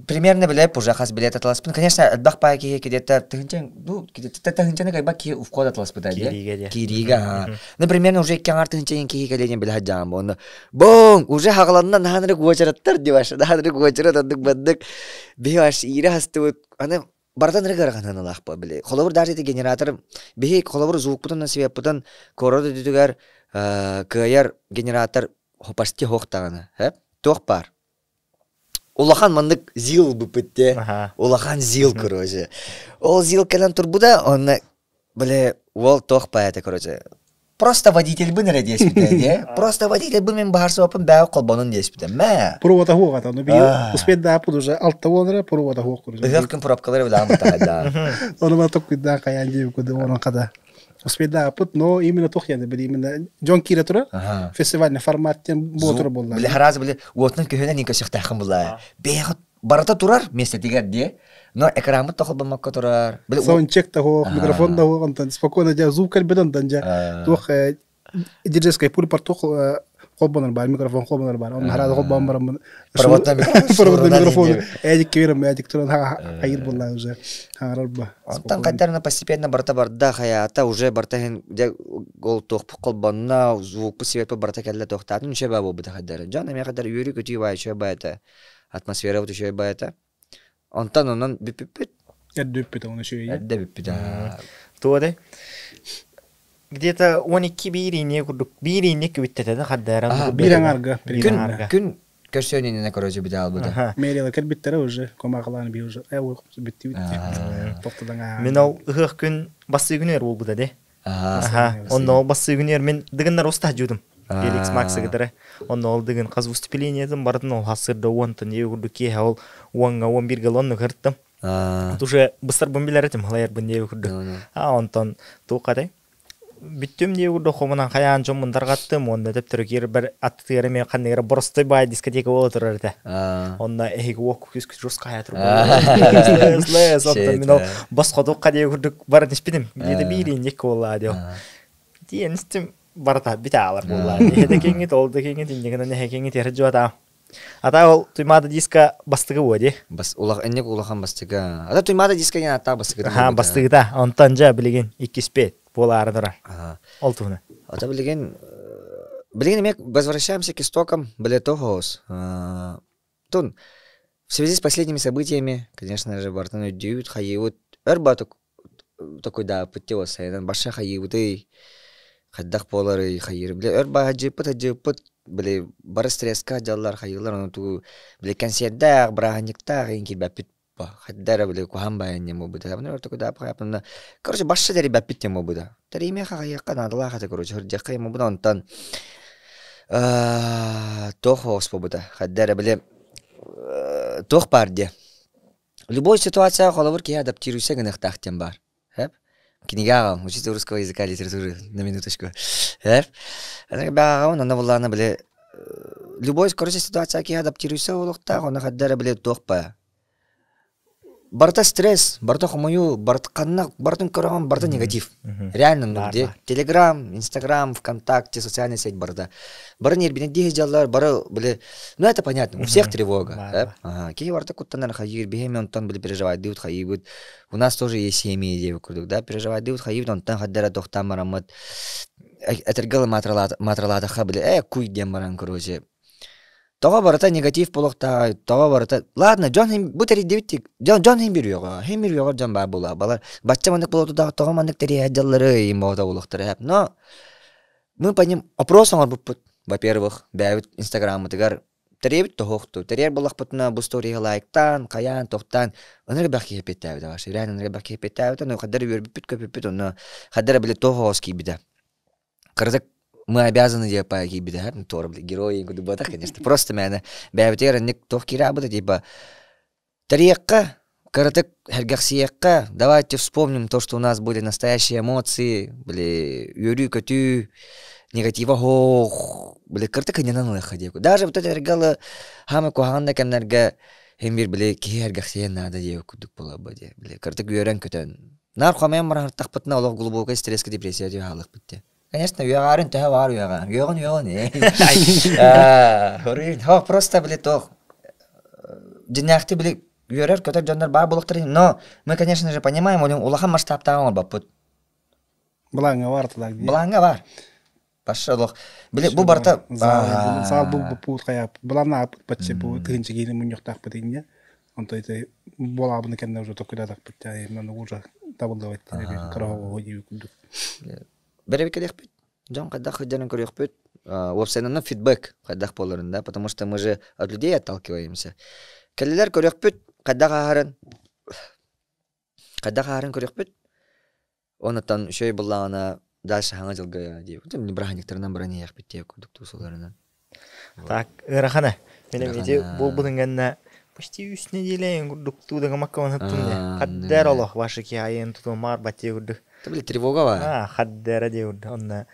примерно билет уже хас билет атласпын. Конечно, отбах паки где-то тыгынчан, ну, где-то тыгынчан кайба ки у входа атласпын да. Кирига. Например, уже кянгар тыгынчан ки кален билет жам. Он бон, уже хагаланна наханры гочараттар диваш. Наханры гочарат адык бадык. Бихаш ире хасты. Аны бардан рыгарган алахпа биле. Холовур даже эти генератор бихи холовур звук путан насвеп путан корода дидугар каяр генератор хопасти хохтагана. Тох пар. Улахан мандык зил бупытте. Улахан зил, короче. Ол зил калан турбуда, он, бле, ол тох па это, короче. Просто водитель бы не десь бите, Просто водитель бы мен бахарсы опын бәу колбанын десь бите. Мә. Провода хуға та, но би успет да апуд уже алта вонра провода хуға, короче. Легким пробкалары бля амта, да. Оны ма ток да каян див куды онан када. Успет да апуд, но именно тох янды били именно Джон Кира тура. Фестивальный форматтен ботур болла. Бля хараз бля, уотнан көһөнә никә шыктахым була. Бәгыт барата турар, месте дигәр де. Но экранмы тохыл булмакка турар. Саундчек та хо, микрофон да хо, антан спокойно да звук калбедан данжа. Тох диджейская пуль пар тох колбанар бар, микрофон колбанар бар. Он хараз колбан бар. Проводный микрофон. Эдик кирем, эдик туран хайр булла уже. Харалба. Антан кадарна постепенно барта барда хаята уже бартаһин де гол тох колбанна звук посвет барта келле тохтатын шеба бу битаһдар. Жана ме кадар юри көти вай шеба это. Атмосфера вот шеба это. Антан онан биппит. Эддүппит оны шөйе. Эддүппит. Тоде. Где-то он кибирине курдук. Бирине квиттете да хаддара. Бирангарга. Күн көсөнүнө көрөжү бите албыда. Мерила кербиттере уже комагланы би уже. Битти. Токтодан. Мен ал ыгык күн басы күнөр болбуда де. Онно басы күнөр мен дигеннер уста жудум. Феликс Макс гидере. Онно ол деген каз выступлениеден бардын ол хасырда онтон егурду ке ол 11 галонны кырттым. Уже быстар бомбилер этим халайыр бинде егурду. Онтон тукадай. Биттем де егурду хомунан хаян жомун даргаттым. Онда тептер кер бер аттыгары мен кандыгары боростой бай дискотека боло турар эте. Онда эги вок күз жус кая тур. Лес оттон мен баска тукка де егурду бар диспидим. Биде бирин эки болла деп. Диенстим барта бите алар болла. Эде кеңит олду кеңит индегенен хекеңит яры жуата. Ата ол туймада диска бастыгы боди. Бас улах эннек улахан бастыга. Ата туймада диска ген ата бастыга. Ха, бастыгы да. Онтан жа билеген 2-5 бола арыдыра. Ол туна. Ата билеген мек возвращаемся к истокам, бля тохос. Тун в связи с последними событиями, конечно же, бартаны дьют, хаевут, эрбатук такой да путёс, сайдан баша хаевуты, хаддах полары хаир, бля эрба хаджипыт, бля бары стресска жаллар хаилар, ну ту бля консердах, браханиктах, инки бапит ба, хаддара бля кухам баянне мобуда, абны такой да пхапна, короче баша дери бапит те мобуда, тариме хаяка надала хата короче хурджака мобуда онтан, тохос побуда, хаддара бля тох парде. Любой ситуация холовар ки адаптируйся гнахтах тем бар. Хэп? Книга, учитель русского языка и литературы на минуточку. Хэп? Она бага, она волана бле. Любой короче ситуация ки адаптируйся улухта, она хаддара бле тох па. Барта стресс, барта хумаю, барта каннак, бартын кораган, барта негатив. Реально, ну где? Телеграм, Инстаграм, ВКонтакте, социальная сеть барта. Бара нербине дихиджаллар, бара, бле, ну это понятно, у всех тревога. Кей барта куттанар хаир, бихеми он тан были переживать, дивут хаибут. У нас тоже есть семьи, девы, да, переживать, дивут хаибут, он тан хаддара тохта марамат. Этергалы матралата хабли, куй демаран, короче. Тога барата негатив полохта, тога барата. Ладно, Джон бутери девитик. Джон химбирюга. Химбирюга Джон бабула. Бала бачча мандык болоту да тога мандык тери хаджаллары имота улохтары. Но мы по ним опросом арбупут. Во-первых, бәвит Инстаграмы тигар теребит тохту. Терер болах путна бу сторига лайктан, каян, тохтан. Онер бахи хепетәвит ваш. Реально онер бахи хепетәвит. Но хаддар бит көпөпөт. Но хаддар биле тохоски бида. Кырдык мы обязаны делать по гибиде, ну, тор, герои, гудубота, конечно. Просто меня бәвтер, ник тохки работа, типа, тарьякка, каратек, хергахсиякка, давайте вспомним то, что у нас были настоящие эмоции, были юрю, котю, негатива, хох, были каратека не на ходеку. Даже вот это регала, хама куханна, камнерга, хембир, были ки хергахсия надо делать, кудук пола баде, были каратек юрен котен. Нархамем мархар тахпатна, олох глубокая стресска депрессия, халах битте. Конечно, югарин тега вар юган. Юган. Просто, блин, то. Динахты, блин, юрер, который джондар бар булактыр. Но мы, конечно же, понимаем, у улахан масштабтаган ол баппут. Бланга бар тылак. Бланга бар. Пашалох. Блин, бу барта. Сал бу пут кая. Блана патче бу тынчы гени муньяктак битинге. Он то это бола бу некенде уже токуда так путя. Мен уже табылдабайт. Караого ходи куду. Беребек лехпит. Джон кадах ходян корехпит. Вовсенна фидбэк кадах поларында, потому что мы же от людей отталкиваемся. Келлер корехпит, кадах ахаран корехпит. Он атан еще и была она дальше ханга жылга див. Тем не браханиктарынан брани яхпит те кудукту соларынан. Так, рахана. Менен эти болбудыңганна почти 3 неделя кудукту дага маккан хаттын. Каддар Аллах ваши ки айын тутумар батте куду. Это были тревога ва. Хаддара деуд. Он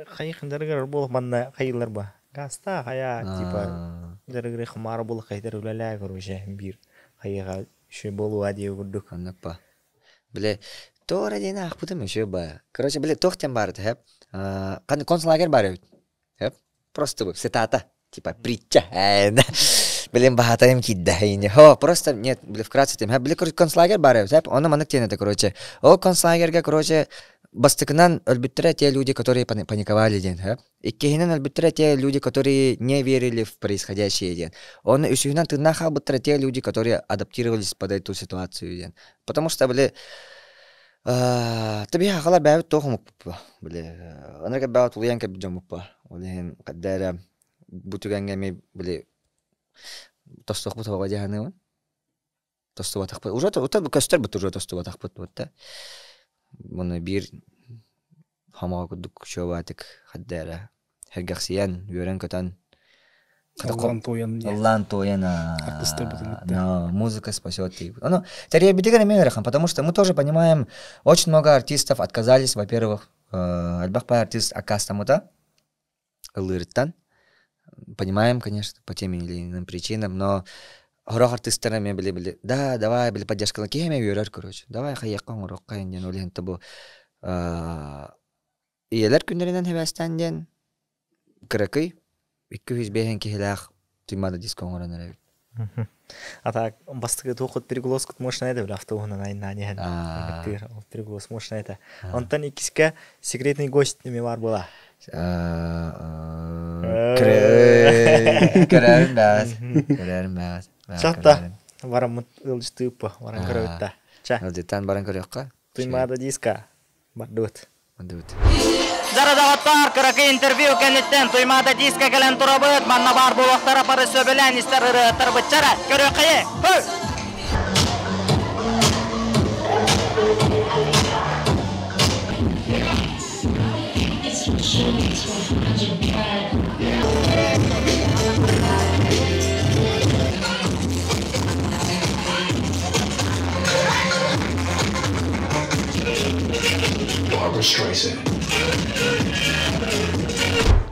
хайхындаргар бол манна хайылар ба. Гаста хая типа дәргәре хмар бул хайдар үләлә короче бир. Хайга ше болу ади гудук аннапа. Бле тора дена ахпутым еще ба. Короче, бле тохтем барт, хэп. Концлагер барет. Хэп. Просто цитата, типа притча. Блин, бахатаем киддайне. Просто нет, блин, вкратце тем. Блин, концлагер барет, хэп. Он манак тенета, короче. Концлагерга, короче, бастыкнан өлбүттөрө те люди, которые паниковали ден, хэп. И кехинен өлбүттөрө те люди, которые не верили в происходящее ден. Он усюнан тынаха буттөрө те люди, которые адаптировались под эту ситуацию ден. Потому что, блин, таби хахалар бәвит тохумук, блин. Анарга бәвит улыянка биджамупа. Улыян каддара бутугангами, блин, тостук бутуга жаханы. Тостуга тахпат. Уже көстөр бут уже тостуга тахпат бутта. Муну бир хамага кудук шоватык каддара. Хергахсиян юрен көтөн. Аллан тоян. Аллан тояна. Музыка спасет. Ну, потому что мы тоже понимаем, очень много артистов отказались, во-первых, альбахпай артист акастамута, лыртан. Понимаем, конечно, по тем или иным причинам, но горох артистерами были, да, давай, были поддержка на кеме, юрер, короче, давай, хаяккан, горох, кайнден, улен табу. И елер күндеринен хевестен ден, кыракый, 205 кихилах туймада диско оңорон эле. Ата бастыгы тохот переголоскут мощно эде автоунан айна нехен. Переголос мощно эде. Онтан икиске секретный гость неме бар була. Көрөрмәс. Чатта. Барам ылжытыппы, баран көрөбүтта. Ча. Алдытан баран көрөкка. Туймада диска. Бардыт. Бардыт. Зарадаваттар кыракы интервью кенеттен туймада диска келен турабыт, манна бар булактара пары сөбелен истерыры тырбытчара. Көрөккайы.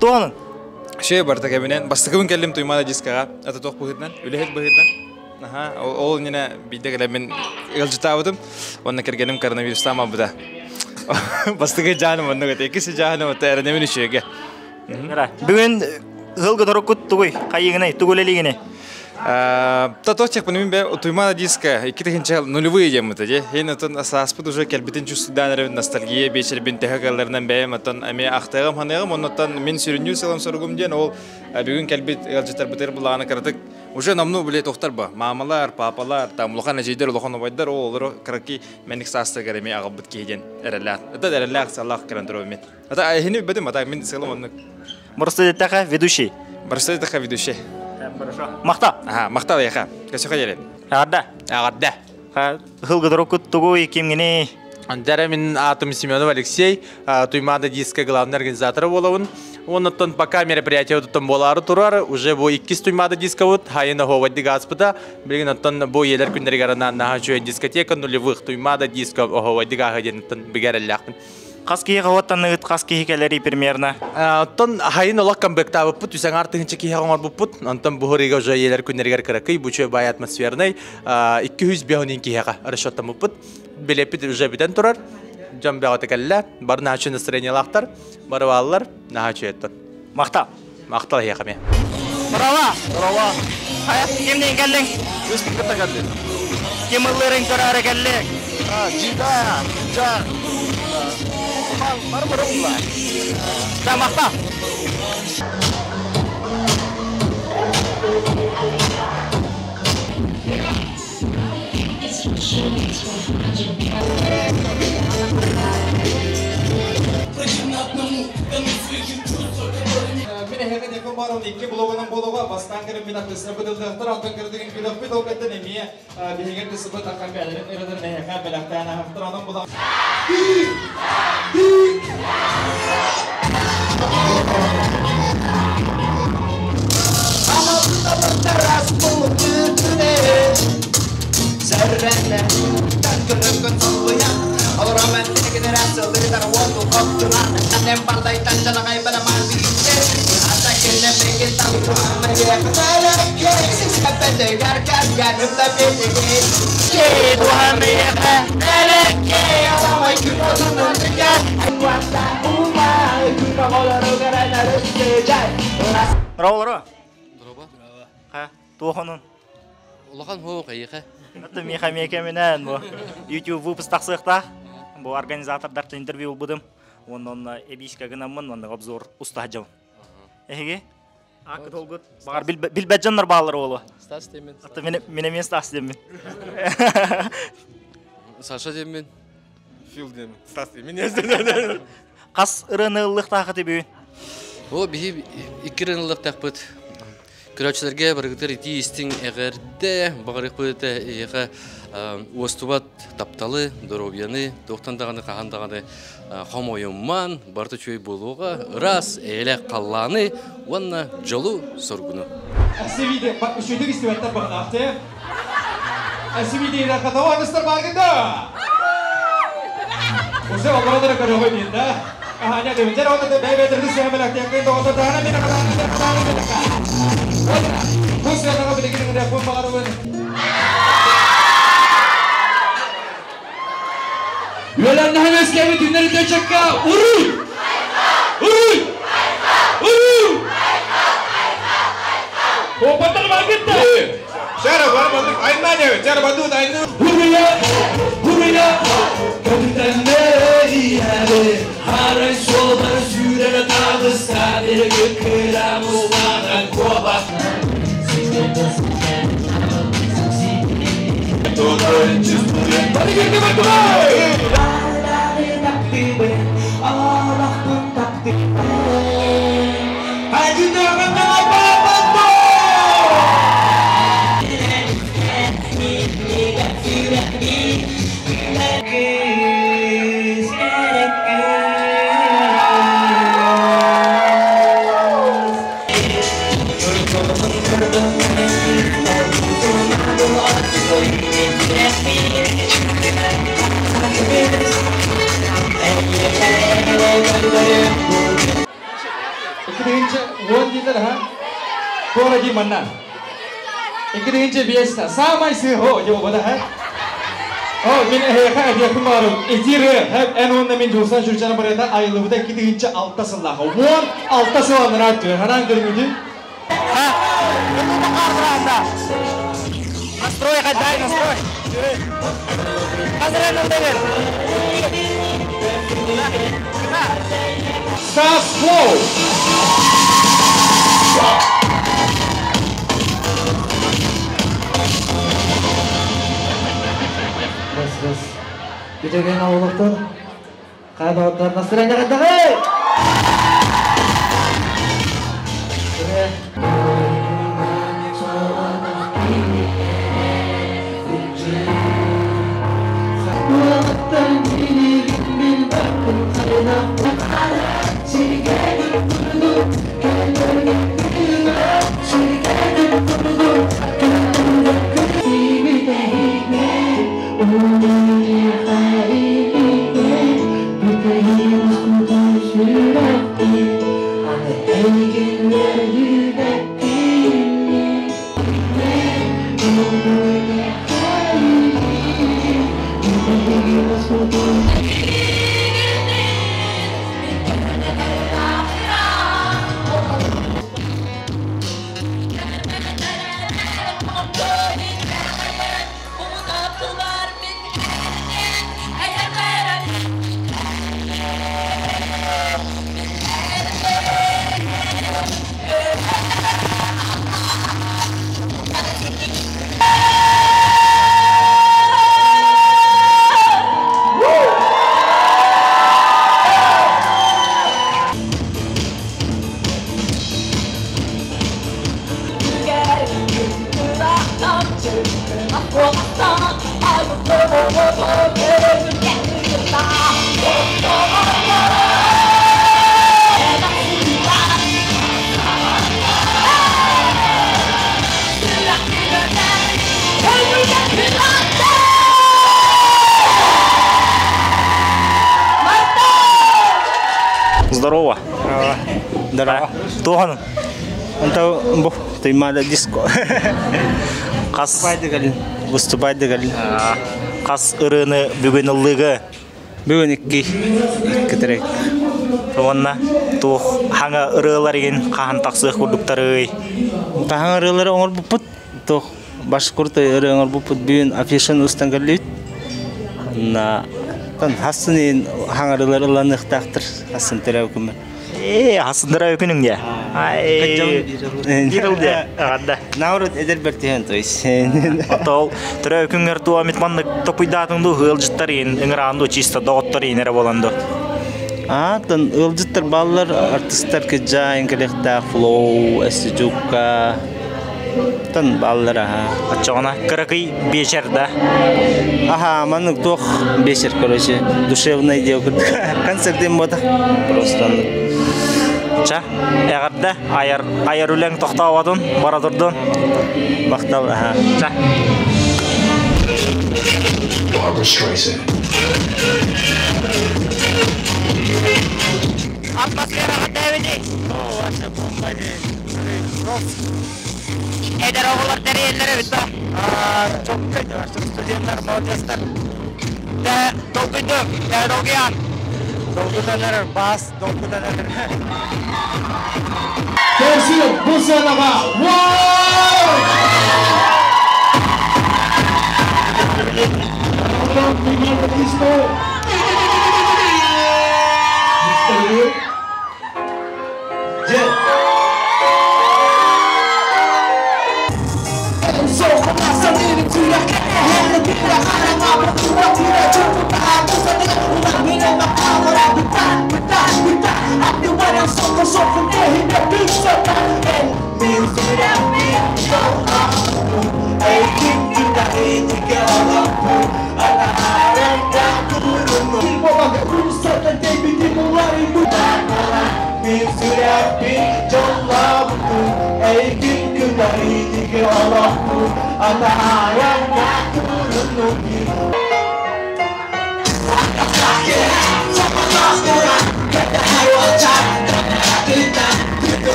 Тонын. Şey barta kebinen bastıkımın kellim tuymada diskaga ata tok buhitnan ülehet buhitnan aha ol yine bidde kelemin ılcıtavdım onna kergenim koronavirüs tamam bu da bastıkı canım onna göte ikisi canım ata erenemin işege Бүгүн hılgı torokut tuguy, kayıgını, tuguleliğini. Та точек по ним туймада диска и китахинча нулевые ямы таде хейн отон асаспыт уже келбитин чувствуданер ностальгия вечер бин тахагалларынан бэм отон ами ахтагам ханагам оннотан мен сүрүнүү салам соргум ден ол бүгүн келбит элжитер битер буланы карадык уже намну биле токтар ба мамалар папалар там лохан ажидер лохан обайдар олор краки меник саста гарами агабыт кейден эрелат это эрелак салах карантро мен ата хини бедем ата мен салам онны Мурсадетаха ведущий. барсетаха ведущий Хорошо. Махта. ага мактал яха качаха jelе Ағадда. агадда Hılgı torokut tuguy, кимгини. Андара мен атом Семенов Алексей, туймада диска главный организатор боловын. Оннан пока мероприятие оттан болары турар, уже бу 2 туймада диска вот, хайна ховадди гаспыта, билген оттан бу елер күндер гарана нахачу дискотека нулевых туймада диска ховадди гахаден оттан бигереллахпын. Қаски ғаваттан ұғыт қаски хекелері примерно. Оттан хайын олақ камбекта бұппыт, үсен артығынча кейі ғамар бұппыт, онтан бұхыриға уже елер күндергер кіракай, бұчы бай атмосфернай, 200 бяхунин кейіға арашоттан бұппыт, билепит уже бітен тұрар, жан бяғаты кәлі, бар нахачу настроениялақтар, бар балалар нахачу еттін. Мақта. Мақтал хеқаме. Brava. Kimden geldin? Üsküdar'da geldi. Kim ılların körarı geldin? Cida. Var bunlar. Damakta. Mine hemen yakın var onun 2 bloğunun buluğa bastan kırım bir dakika bıdıldıktır altın kırdığın bir dakika bir dakika nemiye bir hemen de sıfır takar bir alerin neredir ne yakar belaktan haftanın bulan. Ama bu teras bulutune Zerrenle Tankırıkın sallayan Olur romantik generasyonları Oldu koptular Annem bardaytan canakay bana malbiyince Hatta kendine peki tanrımayı Meleke Sepete garken Gönlümde bildiği Ki duhameye Meleke Alamay gün odunun dünya Vasta umay Gün oğulları görenler üstücek Ро. Дроба. Ха, тухонун. Улахан хоқ айха. Это меха менен бу. YouTube выпуск тақсықта. Бу организатордар интервью будым. Оннан эбишка гынамын, онда обзор устажым. Эге? Акы толгут. Багар билбеджаннар баллар болу. Стас демен. Ата мен Стас демен. Саша демен. Фил demin. Stas demin. Қас ырынылық тақы тебі. О, бихи икиринлык тақпыт. Күрәчләргә бергәтер ити истин әгәрдә багырык быта яга остубат тапталы доробьяны доктандаганы кагандаганы хомоюман барты чөй булуга раз эле калланы ванна жолу соргуну. Асивиде бак үшөйдүк истебеттер багнакты. Асивиде да катаваныстар багында. Уже олордор көрөгө дейинде. Hanya di bicara untuk bebe terus saya bilang yang itu untuk tahanan kita Bus yang nak bikin dengan pun pengaruhan. Yalan nahas kami dinner itu cakap urut. Opa Cara baru aina aja, cara bantu aina. Hurriya, kaptan nereye? Haray soldan sürene tadı sadece kıramız varan kovak. Hadi gel Allah pun takdir. Hadi jangan apa-apa. Ikidince won diler ha. Koragi manna. Ikidince biesta. Samai se ho jo bada ha. Oh min he ka dia kumaru. Ijire have enon min josa jurchana bareta aylı bu da ikidince altta sallah. Won altta sallah ratı. Haran görmüdü. Ha. Bu bakar anda. Настрой хадай, настрой. Hazır olun demir. Start slow. Bas. Gidelim avluktan. Kaybollar настроение kadar. Здорово. Здорово. Туған. Anta bu тыймада диско. Кас выступайды галин. Кас ырыны бүгін ыллыгы. Бүгін икки кетерек. Туғанна тух хаңа ырылар еген қахан тақсық күрдіктары. Тахаң ырылары оңыр бұппыт. Тух башқұрты ыры оңыр бұппыт бүгін афишын ұстан галит. Тан хасын хаңа ырылары ыланық тақтыр. Хасын тірі өкімі. Hasındara ökünün ya. Yirıldı ya. Ağadda. Navrut eder bertihen toys. Atol. Tıra ökünger tuğa mitmanlık topuydatın du hılcıttarın. Ingrandu çista doğuttarın ere bolandu. Tan hılcıttar ballar artistler keja inkelekta flow estijuka. Tan ballar ha. Açağına kırakıy beşerde. Aha manık toh beşer короче. Душевное дело. Концертем мода. Просто Çа, eğerde ayar ülen toxtavadın, baradırdın. Maqtal aha. Ça. Barbara Streisand. Atmosfera devidi. Eder oğullar teriyellere bitti. Çok kötü var. Stüdyenler, modestler. Dokuydum. Dokuyan. Dokudanlar. Bas. Dokudanlar. Tersi bu sırada. Wow!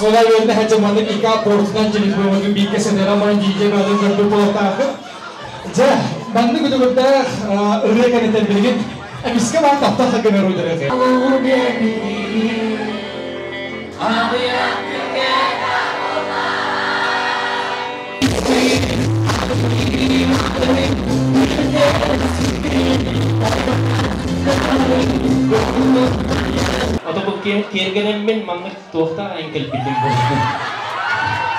Sekolah yang dah cuma ada ika portunan jenis bermula bingkai sedera main DJ badan berdua tak. Jah, banda kita berda rekan itu begini. Abis ke mana tak tak kena rujuk lagi. Ataupun kira-kira mana tuah engkel bikin bos.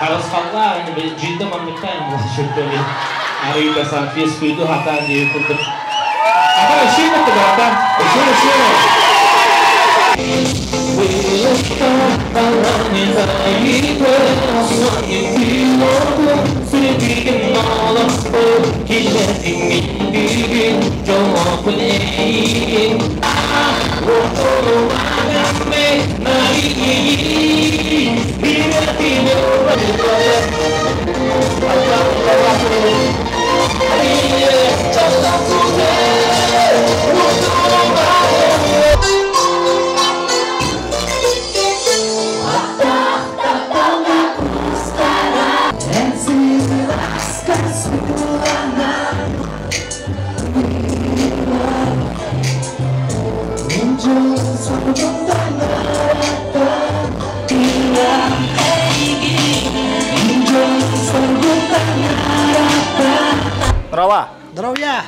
Kalau sekolah ini jida mana kan masuk tu ni. Hari besar fies itu hata dia pun. Apa sih nak berapa? Sure. Здоровья!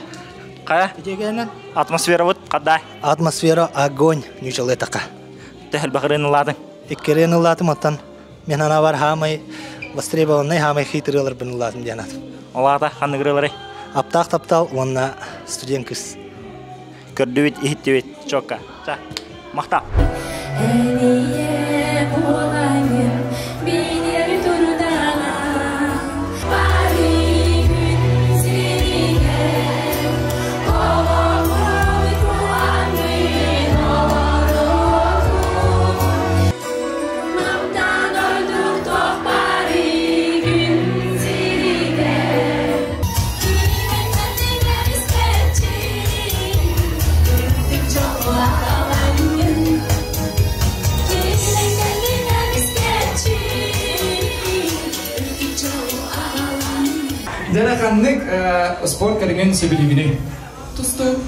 Кая? Атмосфера вот кадай. Атмосфера огонь, ничего така. Техл бахрин ладен. Икерен ладен маттан. Мен ана бар хамай востребованный хамай хитрылар бен ладен дианат. Олата ханныгрылары. Аптак таптал онна студент кыз. Көрдүбүт ихиттебит чокка. Ча. Мактап. Jana kannek sport keringan sebelumnya. Tustu.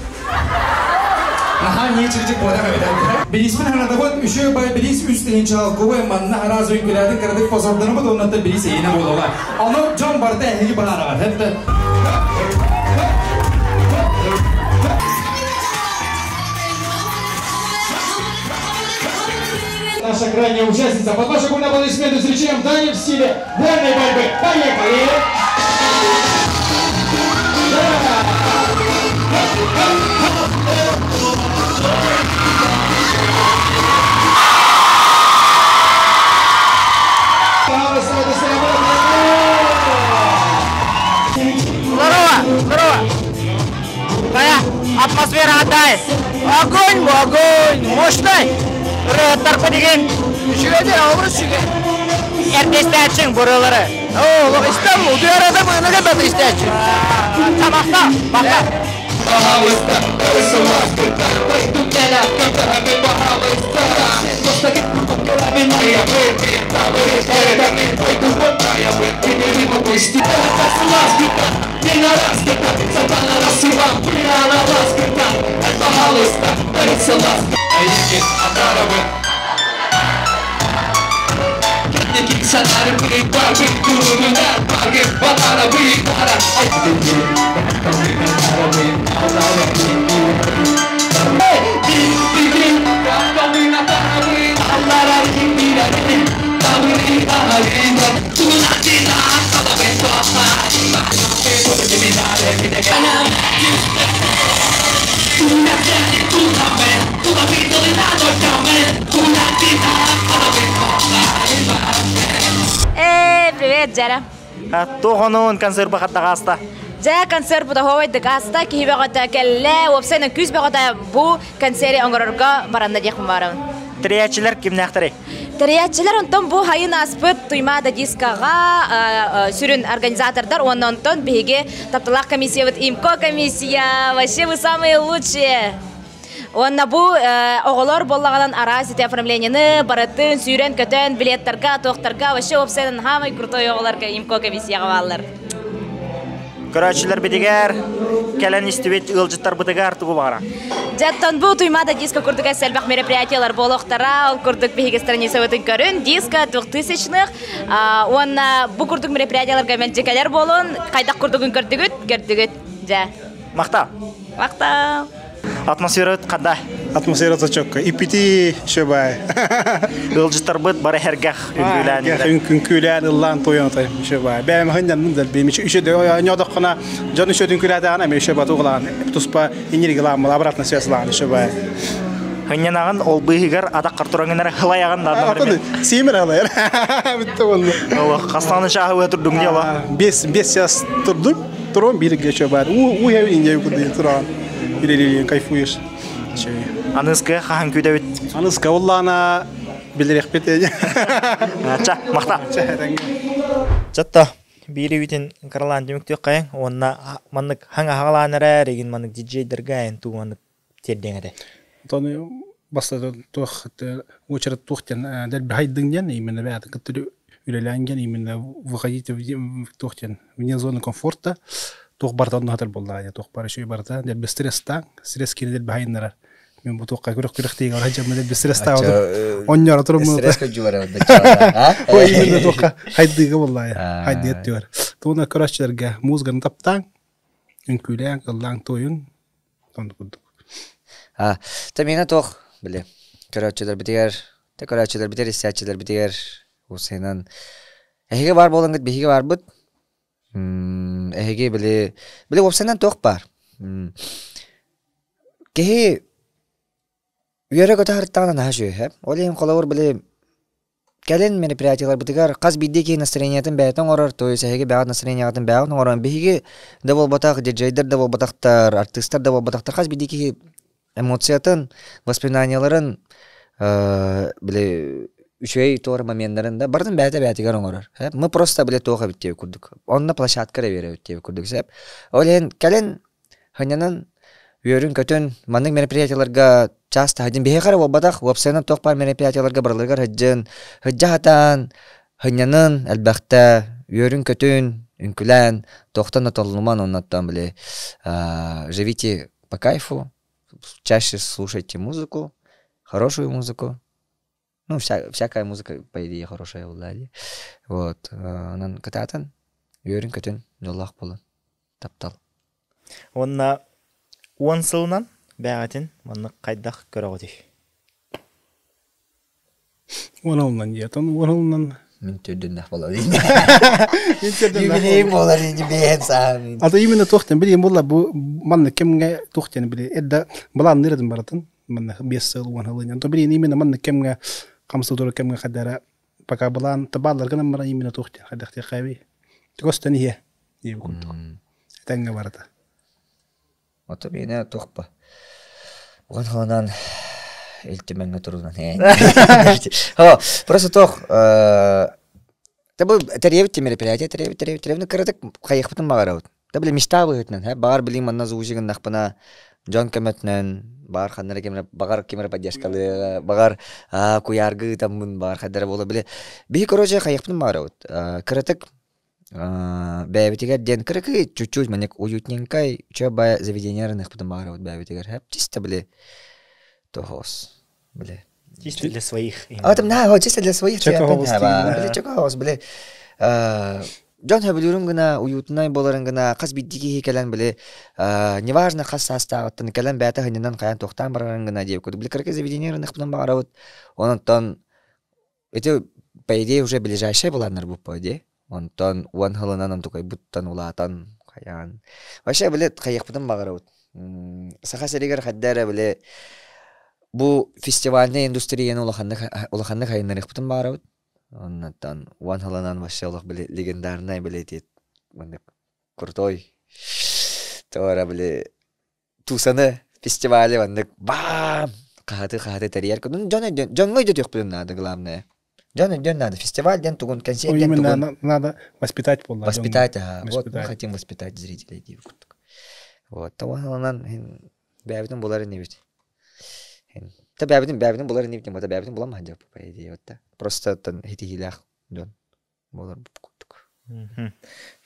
Nah, ni cerita bodoh kami. Bilis mana hana dapat usai bay bilis üstüne çal kowe manna araz ülkelerde karadık pazarlarına bak onlar da bilis yine bodolar. Ama can barda ehli bana var. Hatta. Наша крайняя участница. Под ваши аплодисменты встречаем Даню в стиле вольной борьбы. Поехали! Здорово! Кая? Атмосфера отдай! Огонь! Мощный! Тарпа деген жүреді, ауырыз жүрген. Әртесті әтшің бұрылары. О, İstanbul, duyarada mı? Ne kadar istersin? Tamamsa, baka. Привет, Джара. Тоғануын концерт бақатта қаста. Жа концерт бұда ховай дығаста, кейі бақата кәлі, опсайна күз бақата бұ концерт оңғырырға баранда дек мұмарым. Триячилер кімні ақтары? Триячилер онтон бұ хайын аспыт туймада дискаға сүрін организатордар, онтон бейге таптылақ комиссия, вот имко комиссия, вообще вы самые лучшие. Онна бу оголор боллаган аразите оформлениені баратын, сүйрен, көтен, билеттерга, тоқтарга, вообще опсайнын хамай крутой оголарга имко комиссияға балылар. Көрәтшілер бедігер, кәлін істебет ұлжыттар бұдығар тұғы бағара. Жаттан бұл туймада диско күрдіға сәлбақ мероприятиялар болуқтара, ол күрдік бейгі страница өтін көрін, диско 2000-ных, онна бұл күрдік мероприятияларға мен жекелер болуын, қайдақ күрдігін көрдігіт, жа. Мақта? Мақта. Атмосфера қандай? Атмосфера çok ipiti şöbay. Ұлжыттар бұд бары әргәқ үнгілән. Үнгілән ыллан тойонтай şöbay. Бәйім хындан мұндал бейім үші де ойнадық қына жаны үші үнгіләді ана мен şöbay туғылан. Тұспа энергиялан бұл обратно связылан şöbay. Хынянағын ол бұйығыр адақ қартұраңынар хылаяғын дадымыр. Сеймір алайыр. Бітті оны. Қастанын шағы өтірдің де ола. 5 сяс тұрдым. Тұрым бірге şöbay. Уйәу инге күрді тұран. Билелелен кайфуеш. Анызғы қағын көйді өт? Анызғы оллана білдірек бетеді. Ча, мақта. Жатта, бейрі өйтін қаралан деміктек қайын, онына маңнық хаңа хағаланыры, реген маңнық диджейдерге әйін ту маңнық терден әді. Тоны басты очерет тухтен дәл хайдыңден, именно бәді күттірі үлеләнген, именно выходите в тухтен, вне зоны комфорта, тух бартан хатыр булды. Тух бар шуй барда, дәл без стресстан, стресс кирдел бәйнәр. Мен бу тухка күрек тиген, хаҗа мен без стресстан. Оннар турым. Стресс көҗүләр да. Ой, мен тухка хайдыга булды. Хайды еттер. Туна көрәчләргә музыканы таптан, үнкүлән, кыллан тоюн. Тонды күрдүк. Тамина тох, биле. Көрәчләр битер, көрәчләр битер, истәчләр битер. Усенан. Әйге бар болган бихиге бар бут. Әйге биле опсанан тох бар. Ке Үйәрі көтәріттағынан әші, олайым қолауыр біле кәлін мероприятиялар бұтығар қаз бидде кей настроениятын бәйтін орар, той сәйге бәғат настроениятын бәғатын оран, бейге дәбол батақ, диджейдер дәбол батақтар, артистар дәбол батақтар, қаз бидде кей эмоциятын, воспоминанияларын біле үшөй тоғыр моментларында бардың бәйті-бәйтігер оңырар. Мы просто біле тоға біттеу күрдік. Онына площадкара бере біттеу күрдік. Олайын кәлін хынянын Үйөрүн көтөн мандык мероприятияларга часто хадин бехара болбадак вебсайттан токпар мероприятияларга барылырга хыджахатан хынянын албакта үйөрүн көтөн үнкүлән токтан аталынман оннаттан биле живите по кайфу, чаще слушайте музыку, хорошую музыку. Ну, всякая музыка, по идее, хорошая была. Вот. Анан кататын үйөрүн көтөн жоллах болон таптал. Онна 10 сылынан бәғатын мұны қайдақ көрі ғоды. 10 жылынан жетін, 10 жылынан... Мен түрдіңдақ бола дейін. Юбилейім болар дейін бейін саған. Ата именно тоқтен, білейін бола, манны кемге тоқтен білей. Әдді бұлан нердің баратын, манны 5 жыл, 10 жылынан. То білейін именно манны кемге, қамсылдыры кемге қадара, пока бұлан табалар ғынан мара именно тоқтен, қайдақте қайбей. Төгістен ие, ие күндік. Тәңге барады. Ото бейне тоқпа. Оған қаланан елтеменге тұрудан. Просто тоқ Табы теревит мероприятие, теревит, ну каратек кайыхпытын багараут. Табы мечта быгытнан, багар билин манна зуужигын нахпына Джон Кэметнен, багар ханнара кемер, багар кемер поддержкалы, багар куяргы тамын багар хаддара бола биле. Би короче кайыхпытын багараут. Каратек бәйбетигер ден каракы чуть-чуть манек уютненькай, чаба заведение рынахпытын багараут бәйбетигер. Хэп чисто биле тохос, биле. Чисто для своих. Чисто для своих. Чекахос, биле. Жон хабилурун гына уютнай боларын гына каз биддиги келен биле неважно каз састагыттан келен бәті хыннан каян тоқтан барарын гына деп көдү. Биле караке заведение рынахпытын багараут. Онтон эти по идее уже ближайшие буларнар бу по идее. Онтон уан хылынан тукай буттан улатан каян. Вообще биле кайыхпытын багараут. Саха серигер хаддара биле бу фестивальный индустрияны улаханны хайыннар ихпытын багараут. Онтон уан хылынан вообще улах биле легендарный биле тет крутой. Тора биле тусаны фестивале вандык бам кахаты тарияр кудун жон идет ихпытын надо главное. Жон надо фестиваль ден тугун концерт ден тугун. Надо воспитать полно. Воспитать, вот мы хотим воспитать зрителей. Вот, то бәбитин буларын не бит. Та бәбитин буларын не бит, та бәбитин булам ханжап по идее вот та. Просто тан хитилах дон. Булар буктук.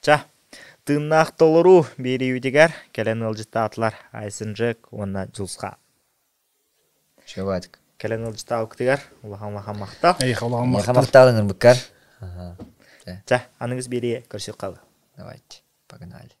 Ча, тыннах толору бериюдигер келен ылжыта атлар айсынжык онна жулска. Шеватик. Келен ылжыта алктыгар улахан мактал. Макталыңыр буккар. Ча, аныңыз берие көрсөк калы. Давайте, погнали.